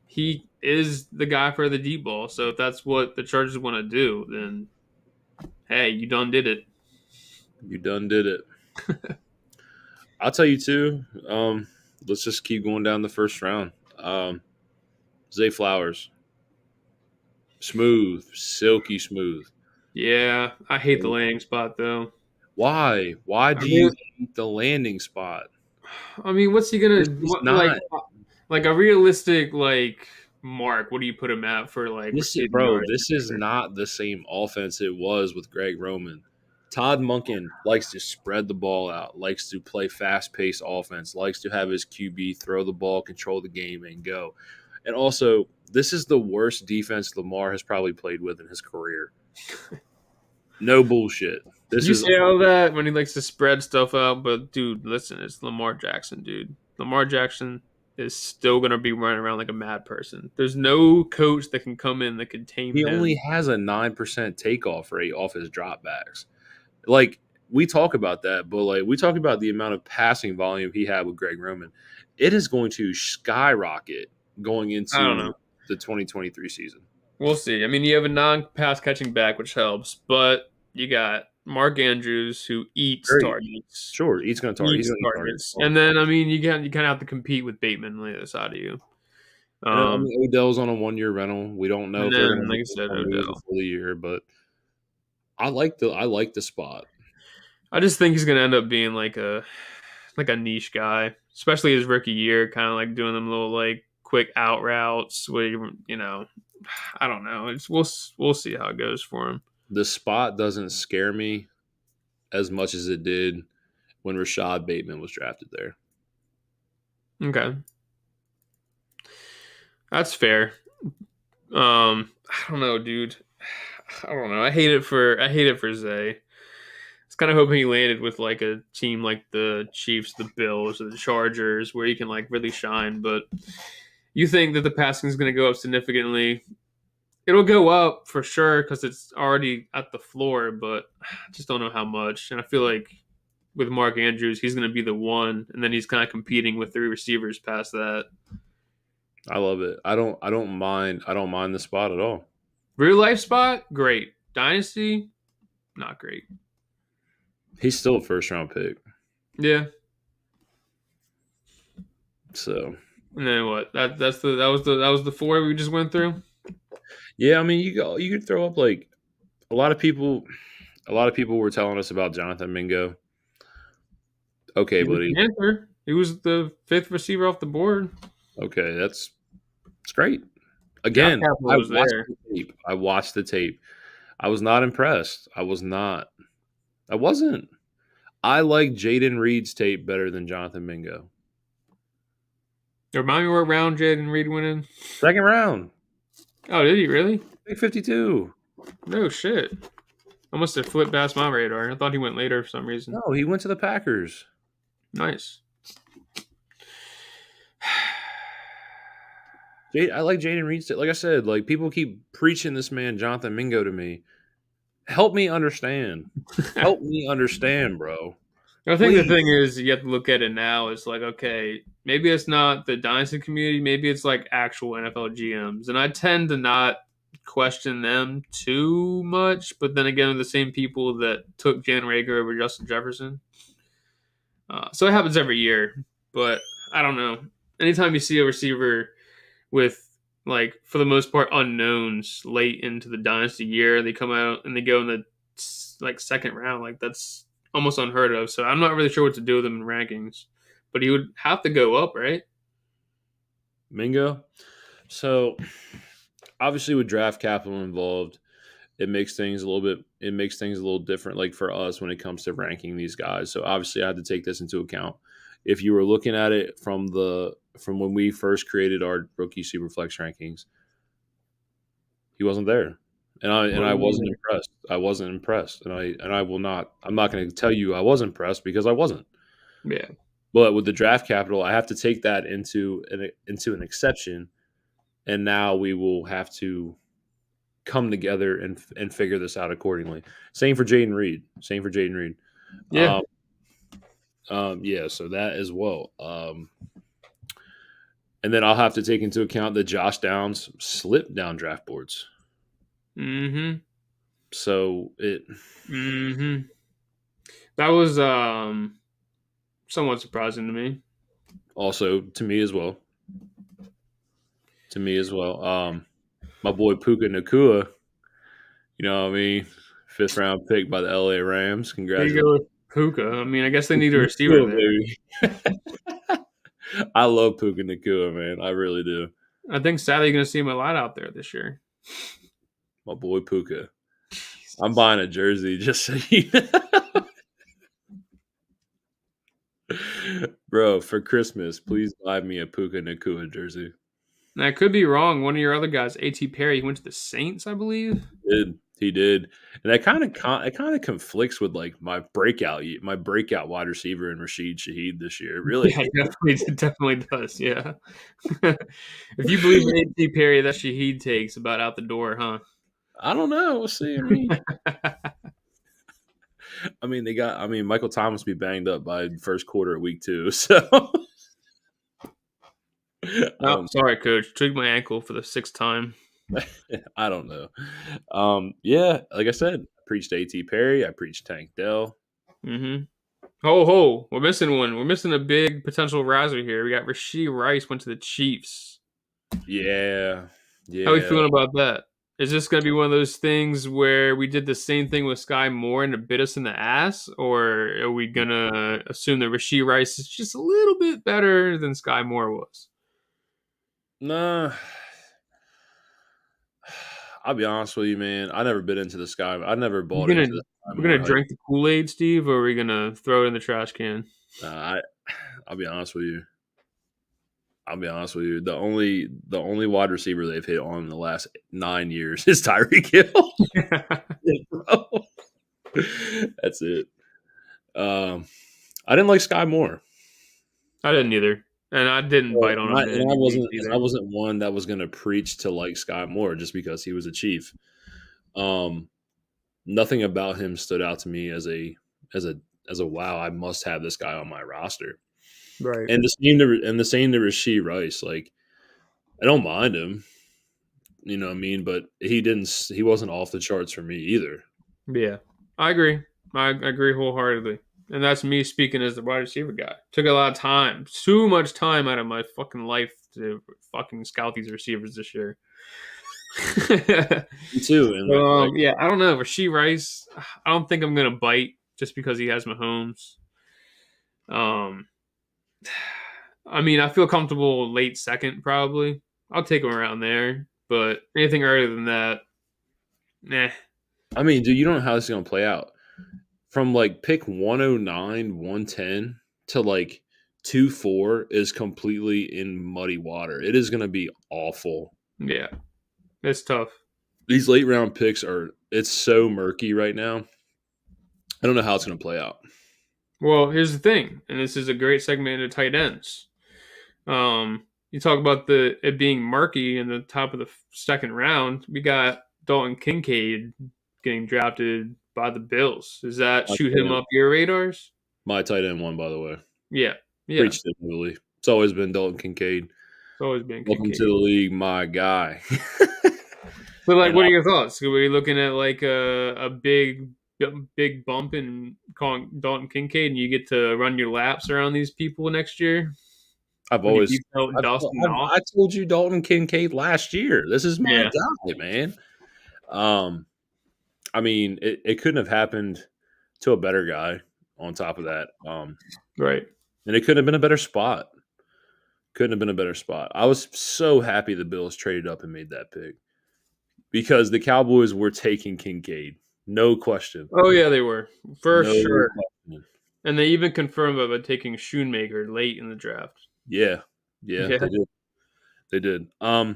he is the guy for the deep ball. So if that's what the Chargers want to do, then hey, you done did it. You done did it. I'll tell you too. Let's just keep going down the first round. Zay Flowers, smooth, silky smooth. Yeah, I hate the landing spot though. Why? Why I do you really, hate the landing spot? I mean, what's he gonna This is what, not. like a realistic like mark? What do you put him at for like receiving Bro. yards? This is not the same offense it was with Greg Roman. Todd Munkin likes to spread the ball out, likes to play fast paced offense, likes to have his QB throw the ball, control the game, and go. And also, this is the worst defense Lamar has probably played with in his career. No bullshit. This You is say all that when he likes to spread stuff out, but dude, listen, it's Lamar Jackson, dude. Lamar Jackson is still gonna be running around like a mad person. There's no coach that can come in that can tame he only him. has a 9% takeoff rate off his dropbacks. Like, we talk about that, but like we talk about the amount of passing volume he had with Greg Roman. It is going to skyrocket going I don't into know. the 2023 season. We'll see. I mean, you have a non-pass catching back, which helps, but you got Mark Andrews who eats Great. targets, Sure, he's going to target. He's eats going to eat targets. targets, and then I mean, you kind of have to compete with Bateman on the other side of you. And I Um, mean, Odell's on a 1 year rental. We don't know and if they're going then, to like make I said, a move Odell. before the year, but I like the spot. I just think he's gonna end up being like a niche guy, especially his rookie year, kind of like doing them little like quick out routes where you know, I don't know. It's we'll see how it goes for him. The spot doesn't scare me as much as it did when Rashad Bateman was drafted there. Okay, that's fair. I don't know, dude. I don't know. I hate it for Zay. I was kind of hoping he landed with like a team like the Chiefs, the Bills, or the Chargers, where he can like really shine. But you think that the passing is going to go up significantly? It'll go up for sure because it's already at the floor, but I just don't know how much. And I feel like with Mark Andrews, he's going to be the one, and then he's kind of competing with three receivers past that. I love it. I don't mind the spot at all. Real life spot, great. Dynasty, not great. He's still a first round pick. Yeah. So And then what? That was the four we just went through. yeah, I mean you could throw up like a lot of people a lot of people were telling us about Jonathan Mingo. Okay, He was buddy. the answer. He was the fifth receiver off the board. Okay, it's great. Draft Again, capital I was watched there. the tape. I watched the tape. I was not impressed. I was not. I wasn't. I like Jaden Reed's tape better than Jonathan Mingo. Remind me what round Jaden Reed went in. Second round, Oh, did he really? pick 52. No shit. I must have flipped past my radar. I thought he went later for some reason. No, he went to the Packers. Nice. I like Jaden Reed's tape. Like I said, like people keep preaching this man Jonathan Mingo to me. Help me understand. Help me understand, bro. I think the Please. thing is, you have to look at it now. It's like, okay, maybe it's not the dynasty community. Maybe it's like actual NFL GMs, and I tend to not question them too much. But then again, the same people that took Jan Rager over Justin Jefferson. So it happens every year. But I don't know. Anytime you see a receiver with like for the most part unknowns late into the dynasty year, they come out and they go in the like second round. Like that's almost unheard of. So I'm not really sure what to do with him in rankings. But he would have to go up, right? Mingo. So obviously with draft capital involved, it makes things a little different like for us when it comes to ranking these guys. So obviously I had to take this into account. If you were looking at it from when we first created our rookie superflex rankings, he wasn't there. And I wasn't impressed. I wasn't impressed. And I will not I'm not going to tell you I was impressed because I wasn't. Yeah. But with the draft capital, I have to take that into an exception, and now we will have to come together and figure this out accordingly. Same for Jaden Reed. Same for Jaden Reed. Yeah. Um, yeah, so that as well. And then I'll have to take into account that Josh Downs slipped down draft boards. Mm-hmm. So it Mm-hmm. That was somewhat surprising to me. Also, to me as well. To me as well. My boy Puka Nakua, you know what I mean? 5th round pick by the LA Rams. There you Congratulations. go with Puka. I mean, I guess they need a receiver Nakua, there. baby. I love Puka Nakua, man. I really do. I think sadly you're going to see him a lot out there this year. My boy Puka. I'm buying a jersey just so you know. Bro, for Christmas, please buy me a Puka Nakua jersey. And I could be wrong. One of your other guys, A.T. Perry, he went to the Saints, I believe. He did, and that kind of conflicts with like my breakout wide receiver in Rashid Shaheed this year. Really, Yeah, it definitely does. Yeah. If you believe in A.T. Perry, that Shaheed takes about out the door, huh? I don't know. We'll see. I mean, Michael Thomas be banged up by first quarter of week 2, so. Oh, sorry, coach. Tweaked my ankle for the 6th time. I don't know. Yeah, like I said, I preached A.T. Perry. I preached Tank Dell. Mm-hmm. Ho, we're missing one. We're missing a big potential riser here. We got Rashee Rice went to the Chiefs. Yeah. How are we feeling about that? Is this going to be one of those things where we did the same thing with Sky Moore and it bit us in the ass? Or are we going to assume that Rashee Rice is just a little bit better than Sky Moore was? Nah. I'll be honest with you, man. I never bit into the Sky. I never bought into the Sky We're Moore gonna drink the Kool-Aid, Steve, or are we gonna throw it in the trash can? I'll be honest with you. The only wide receiver they've hit on in the last 9 years is Tyreek Hill. That's it. I didn't like Sky Moore. I didn't either, and I didn't bite on him. And I wasn't one that was going to preach to like Sky Moore just because he was a Chief. Nothing about him stood out to me as a wow. I must have this guy on my roster. Right. And the same to Rashee Rice. Like, I don't mind him, you know what I mean, but he wasn't off the charts for me either. Yeah, I agree. I agree wholeheartedly. And that's me speaking as the wide receiver guy. Took a lot of time, too much time out of my fucking life to fucking scout these receivers this year. Me too. And yeah, I don't know. Rashee Rice, I don't think I'm gonna bite just because he has Mahomes. I mean, I feel comfortable late second probably. I'll take him around there, but anything earlier than that, nah. I mean, dude, you don't know how this is gonna play out. From like pick 109, 110 to like 2-4 is completely in muddy water. It is gonna be awful. Yeah, it's tough. These late round picks it's so murky right now. I don't know how it's gonna play out. Well, here's the thing, and this is a great segment into tight ends. You talk about it being murky in the top of the 2nd round. We got Dalton Kincaid getting drafted by the Bills. Does that shoot him up your radars? My tight end one, by the way. Yeah. Preached it heavily. It's always been Dalton Kincaid. It's always been Welcome to the league, my guy. But like, what are your thoughts? Are we looking at like a big bump in calling Dalton Kincaid, and you get to run your laps around these people next year? I told you Dalton Kincaid last year. This is my guy, man. I mean, it couldn't have happened to a better guy on top of that. Right. And it couldn't have been a better spot. Couldn't have been a better spot. I was so happy the Bills traded up and made that pick because the Cowboys were taking Kincaid. No question. Oh, yeah, they were. For sure. Question. And they even confirmed about taking Schoonmaker late in the draft. Yeah. They did. I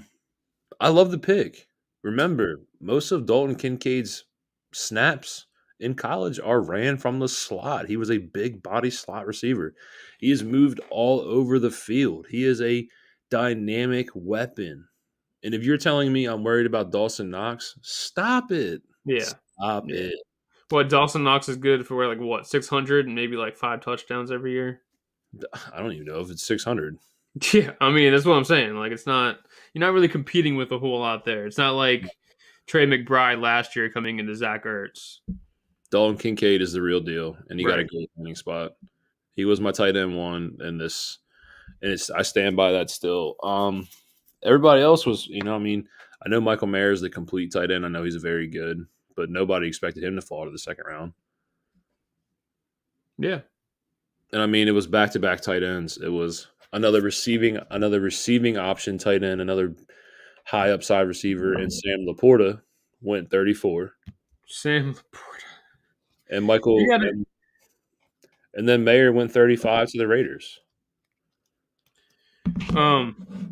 love the pick. Remember, most of Dalton Kincaid's snaps in college are ran from the slot. He was a big body slot receiver. He has moved all over the field. He is a dynamic weapon. And if you're telling me I'm worried about Dawson Knox, stop it. Yeah. Stop it. What, Dawson Knox is good for like what, 600 and maybe like 5 touchdowns every year? I don't even know if it's 600. Yeah, I mean, that's what I'm saying. Like, it's not, you're not really competing with a whole lot there. It's not like Trey McBride last year coming into Zach Ertz. Dalton Kincaid is the real deal, and he got a great landing spot. He was my tight end one in this, and I stand by that still. Everybody else was, I know Michael Mayer is the complete tight end. I know he's very good, but nobody expected him to fall to the second round. Yeah. And I mean, it was back-to-back tight ends. It was another receiving option tight end, another high upside receiver, and Sam Laporta went 34. Sam Laporta. And Michael and then Mayer went 35 to the Raiders.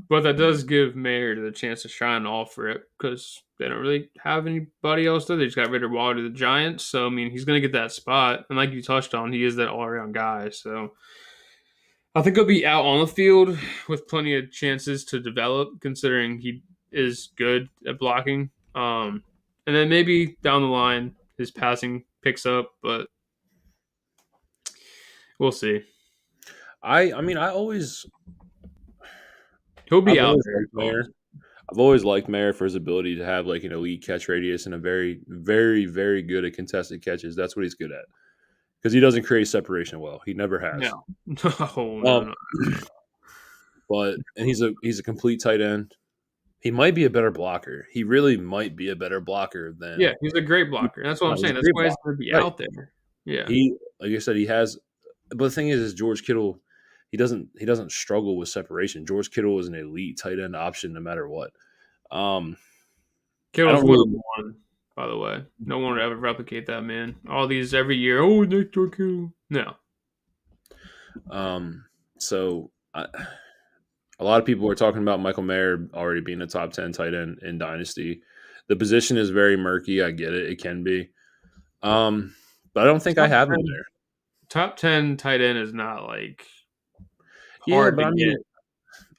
But that does give Mayer the chance to shine off for it because they don't really have anybody else there. They just got rid of Waller to the Giants, so I mean he's going to get that spot. And like you touched on, he is that all-around guy. So I think he'll be out on the field with plenty of chances to develop, considering he is good at blocking. And then maybe down the line his passing picks up, but we'll see. I mean, He'll be out there. Mayer. I've always liked Mayer for his ability to have like an elite catch radius and a very, very, very good at contested catches. That's what he's good at because he doesn't create separation well. He never has. No. No. But he's a complete tight end. He might be a better blocker. He really might be a better blocker than. Yeah, he's a great blocker. That's what I'm saying. That's why he's going to be out there. Yeah. Like I said, he has. But the thing is George Kittle. He doesn't struggle with separation. George Kittle is an elite tight end option no matter what. Kittle's one, by the way. No one would ever replicate that, man. All these every year. Oh, Nick George Kittle. No. So a lot of people are talking about Michael Mayer already being a top 10 tight end in Dynasty. The position is very murky. I get it. It can be. But I don't think I have him there. Top 10 tight end is not like hard to get.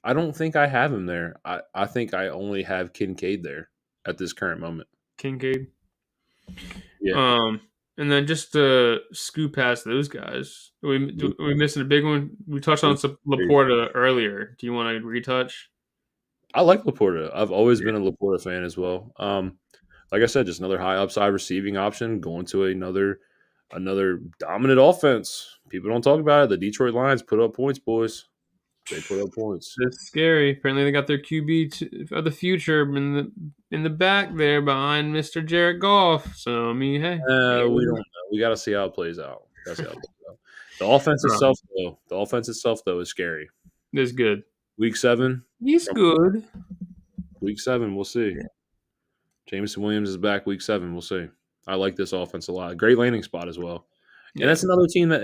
I don't think I have him there. I think I only have Kincaid there at this current moment. Kincaid? Yeah. And then just to scoop past those guys, are we missing a big one? We touched on Laporta earlier. Do you want to retouch? I like Laporta. I've always been a Laporta fan as well. Like I said, just another high upside receiving option going to another dominant offense. People don't talk about it. The Detroit Lions put up points, boys. They put up points. It's scary. Apparently, they got their QB of the future in the back there behind Mr. Jared Goff. So I mean, hey, we don't know. We got to see how it plays out. The offense itself, though, is scary. It's good. Week 7. He's good. Week 7, we'll see. Yeah. Jameson Williams is back week 7. We'll see. I like this offense a lot. Great landing spot as well. Yeah. And that's another team that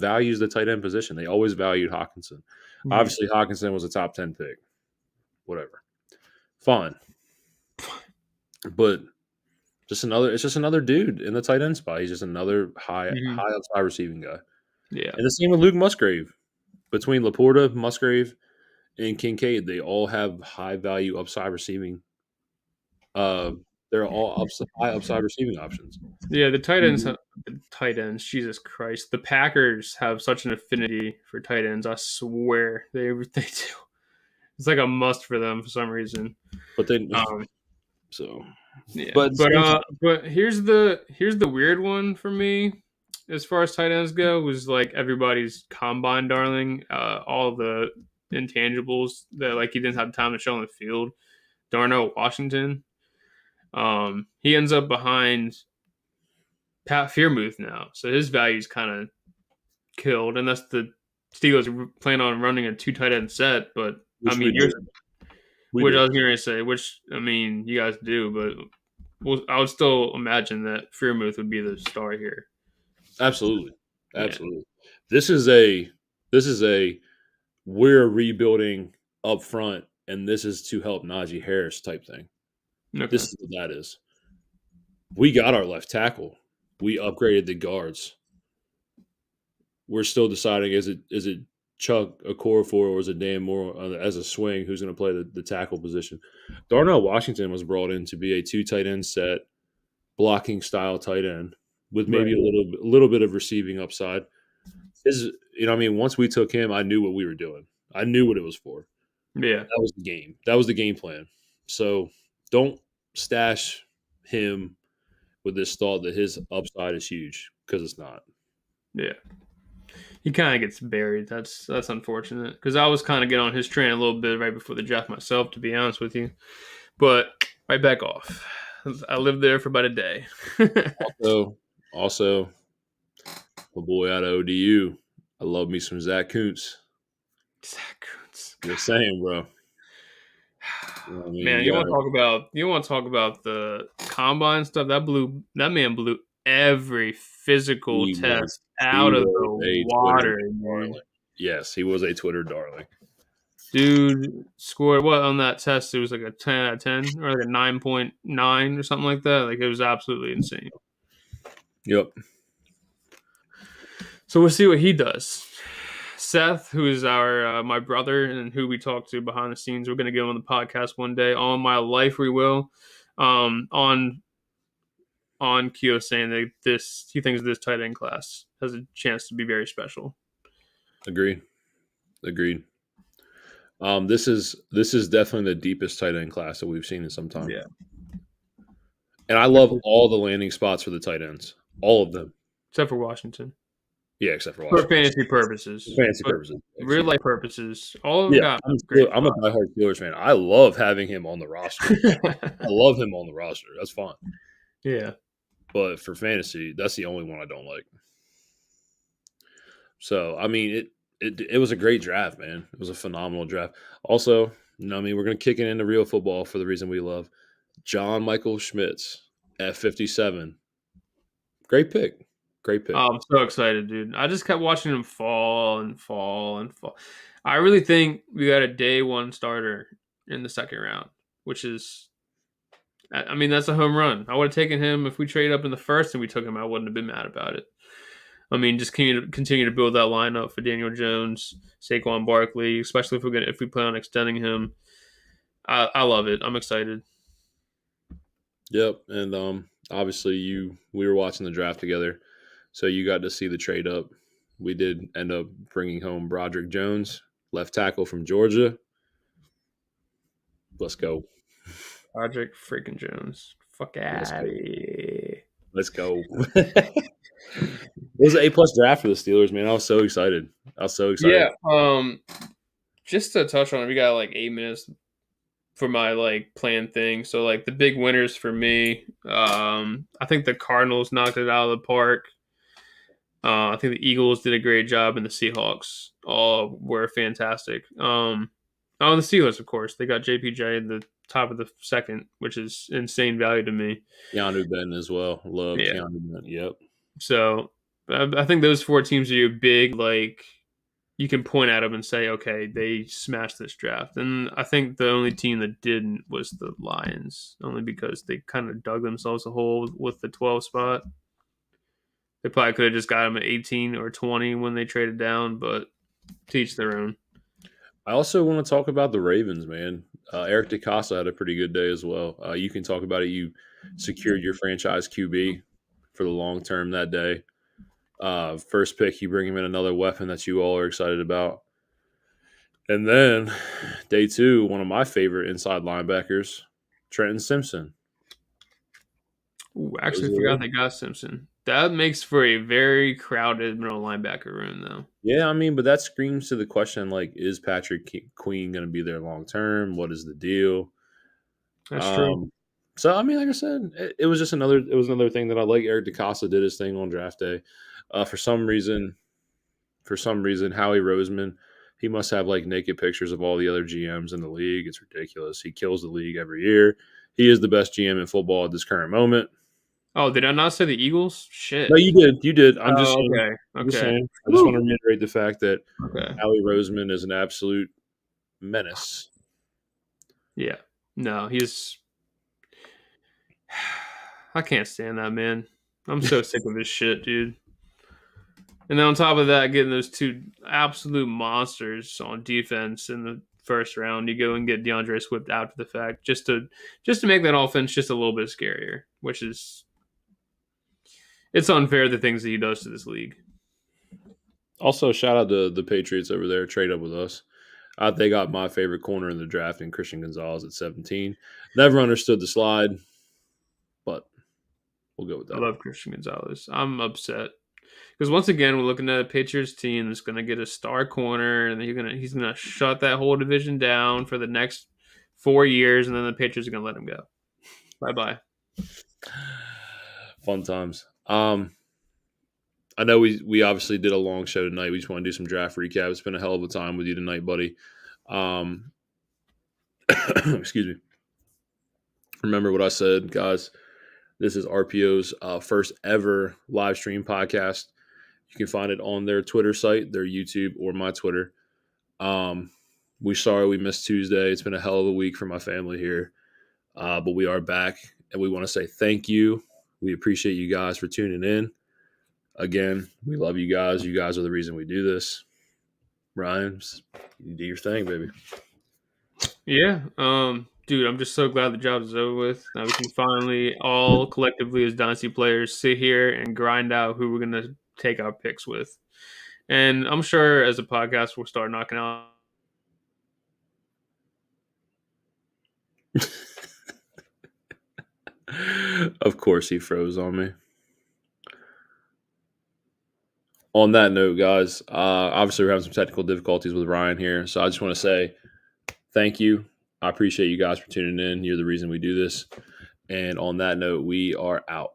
values the tight end position. They always valued Hockenson. Mm-hmm. Obviously, Hockenson was a top 10 pick. Whatever. Fine. But it's just another dude in the tight end spot. He's just another high upside receiving guy. Yeah. And the same with Luke Musgrave. Between Laporta, Musgrave, and Kincaid, they all have high value upside receiving. They're all high upside receiving options. Yeah, the tight ends. Jesus Christ, the Packers have such an affinity for tight ends. I swear they do. It's like a must for them for some reason. But they yeah. But here's the weird one for me as far as tight ends go was like everybody's combine darling. All the intangibles that like he didn't have time to show on the field. Darnell Washington. He ends up behind Pat Freiermuth now, so his value's kind of killed, unless the Steelers plan on running a 2 tight end set. But I mean, I was going to say, which I mean, you guys do, but I would still imagine that Freiermuth would be the star here. Absolutely. Yeah. This is a we're rebuilding up front, and this is to help Najee Harris type thing. Okay. This is what that is. We got our left tackle. We upgraded the guards. We're still deciding is it Chuck Okorafor or is it Dan Moore as a swing who's going to play the tackle position. Darnell Washington was brought in to be a 2 tight end set, blocking style tight end with maybe a little bit of receiving upside. Once we took him, I knew what we were doing. I knew what it was for. Yeah, that was the game. That was the game plan. So don't stash him with this thought that his upside is huge because it's not. Yeah. he kind of gets buried. That's unfortunate because I was kind of getting on his train a little bit right before the draft myself, to be honest with you. But right back off. I lived there for about a day. Also, my boy out of ODU. I love me some Zach Kuntz. Zach Kuntz. Just saying, bro. You know what I mean? Man, you want to talk about the combine stuff? That man blew every physical he was test out of was the a Twitter water, dude. darling. Yes, he was a Twitter darling. Dude scored what on that test? It was like a 10 out of 10 or like a 9.9 or something like that. Like it was absolutely insane. Yep. So we'll see what he does. Seth, who is our my brother and who we talk to behind the scenes, we're going to get him on the podcast one day. On my life, we will. On Keo saying that he thinks this tight end class has a chance to be very special. Agreed. This is definitely the deepest tight end class that we've seen in some time. Yeah. And I love all the landing spots for the tight ends. All of them. Except for Washington. Yeah, except for Washington. For fantasy purposes. Real life purposes. All of them got great. I'm a diehard Steelers fan. I love having him on the roster. I love him on the roster. That's fine. Yeah. But for fantasy, that's the only one I don't like. So, I mean, it was a great draft, man. It was a phenomenal draft. Also, we're going to kick it into real football for the reason we love. John Michael Schmitz at 57. Great pick. Oh, I'm so excited, dude. I just kept watching him fall and fall and fall. I really think we got a day one starter in the second round, which is, I mean, that's a home run. I would have taken him if we traded up in the first and we took him. I wouldn't have been mad about it. I mean, just continue to build that lineup for Daniel Jones, Saquon Barkley, especially if we plan on extending him. I love it. I'm excited. Yep, and obviously we were watching the draft together, so you got to see the trade up. We did end up bringing home Broderick Jones, left tackle from Georgia. Let's go, Broderick freaking Jones. Fuck out of here. Let's go. It was an A+ draft for the Steelers, man. I was so excited. Yeah. Just to touch on it, we got like 8 minutes for my like planned thing. So like the big winners for me, I think the Cardinals knocked it out of the park. I think the Eagles did a great job, and the Seahawks all were fantastic. The Steelers, of course, they got JPJ at the top of the second, which is insane value to me. Keanu Benton as well. Love Keanu Benton. Yep. So I think those 4 teams are your big, like, you can point at them and say, okay, they smashed this draft. And I think the only team that didn't was the Lions, only because they kind of dug themselves a hole with the 12 spot. They probably could have just got them at 18 or 20 when they traded down, but to each their own. I also want to talk about the Ravens, man. Eric DeCosta had a pretty good day as well. You can talk about it. You secured your franchise QB for the long term that day. First pick, you bring him in another weapon that you all are excited about. And then day 2, one of my favorite inside linebackers, Trenton Simpson. Ooh, actually forgot they got Simpson. That makes for a very crowded middle linebacker room, though. Yeah, I mean, but that screams to the question, like, is Patrick Queen going to be there long term? What is the deal? That's true. So, I mean, like I said, it was just another thing that I like. Eric DeCosta did his thing on draft day. For some reason, Howie Roseman, he must have like naked pictures of all the other GMs in the league. It's ridiculous. He kills the league every year. He is the best GM in football at this current moment. Oh, did I not say the Eagles? Shit. No, you did. You did. I'm just okay. I just want to reiterate the fact that Howie Roseman is an absolute menace. Yeah. No, he's. I can't stand that man. I'm so sick of this shit, dude. And then on top of that, getting those 2 absolute monsters on defense in the first round, you go and get DeAndre Swift after the fact, just to make that offense just a little bit scarier, which is. It's unfair the things that he does to this league. Also, shout out to the Patriots over there, trade up with us. They got my favorite corner in the draft in Christian Gonzalez at 17. Never understood the slide, but we'll go with that. I love Christian Gonzalez. I'm upset. Because once again, we're looking at a Patriots team that's going to get a star corner, and he's gonna shut that whole division down for the next 4 years, and then the Patriots are going to let him go. Bye bye. Fun times. I know we obviously did a long show tonight. We just want to do some draft recap. It's been a hell of a time with you tonight, buddy. Excuse me. Remember what I said, guys. This is RPO's first ever live stream podcast. You can find it on their Twitter site, their YouTube, or my Twitter. We're sorry we missed Tuesday. It's been a hell of a week for my family here. But we are back, and we want to say thank you. We appreciate you guys for tuning in. Again, we love you guys. You guys are the reason we do this. Ryan, you do your thing, baby. Yeah. Dude, I'm just so glad the job is over with. Now we can finally all collectively as Dynasty players sit here and grind out who we're going to take our picks with. And I'm sure as a podcast, we'll start knocking out. Of course, he froze on me. On that note, guys, obviously we're having some technical difficulties with Ryan here. So I just want to say thank you. I appreciate you guys for tuning in. You're the reason we do this. And on that note, we are out.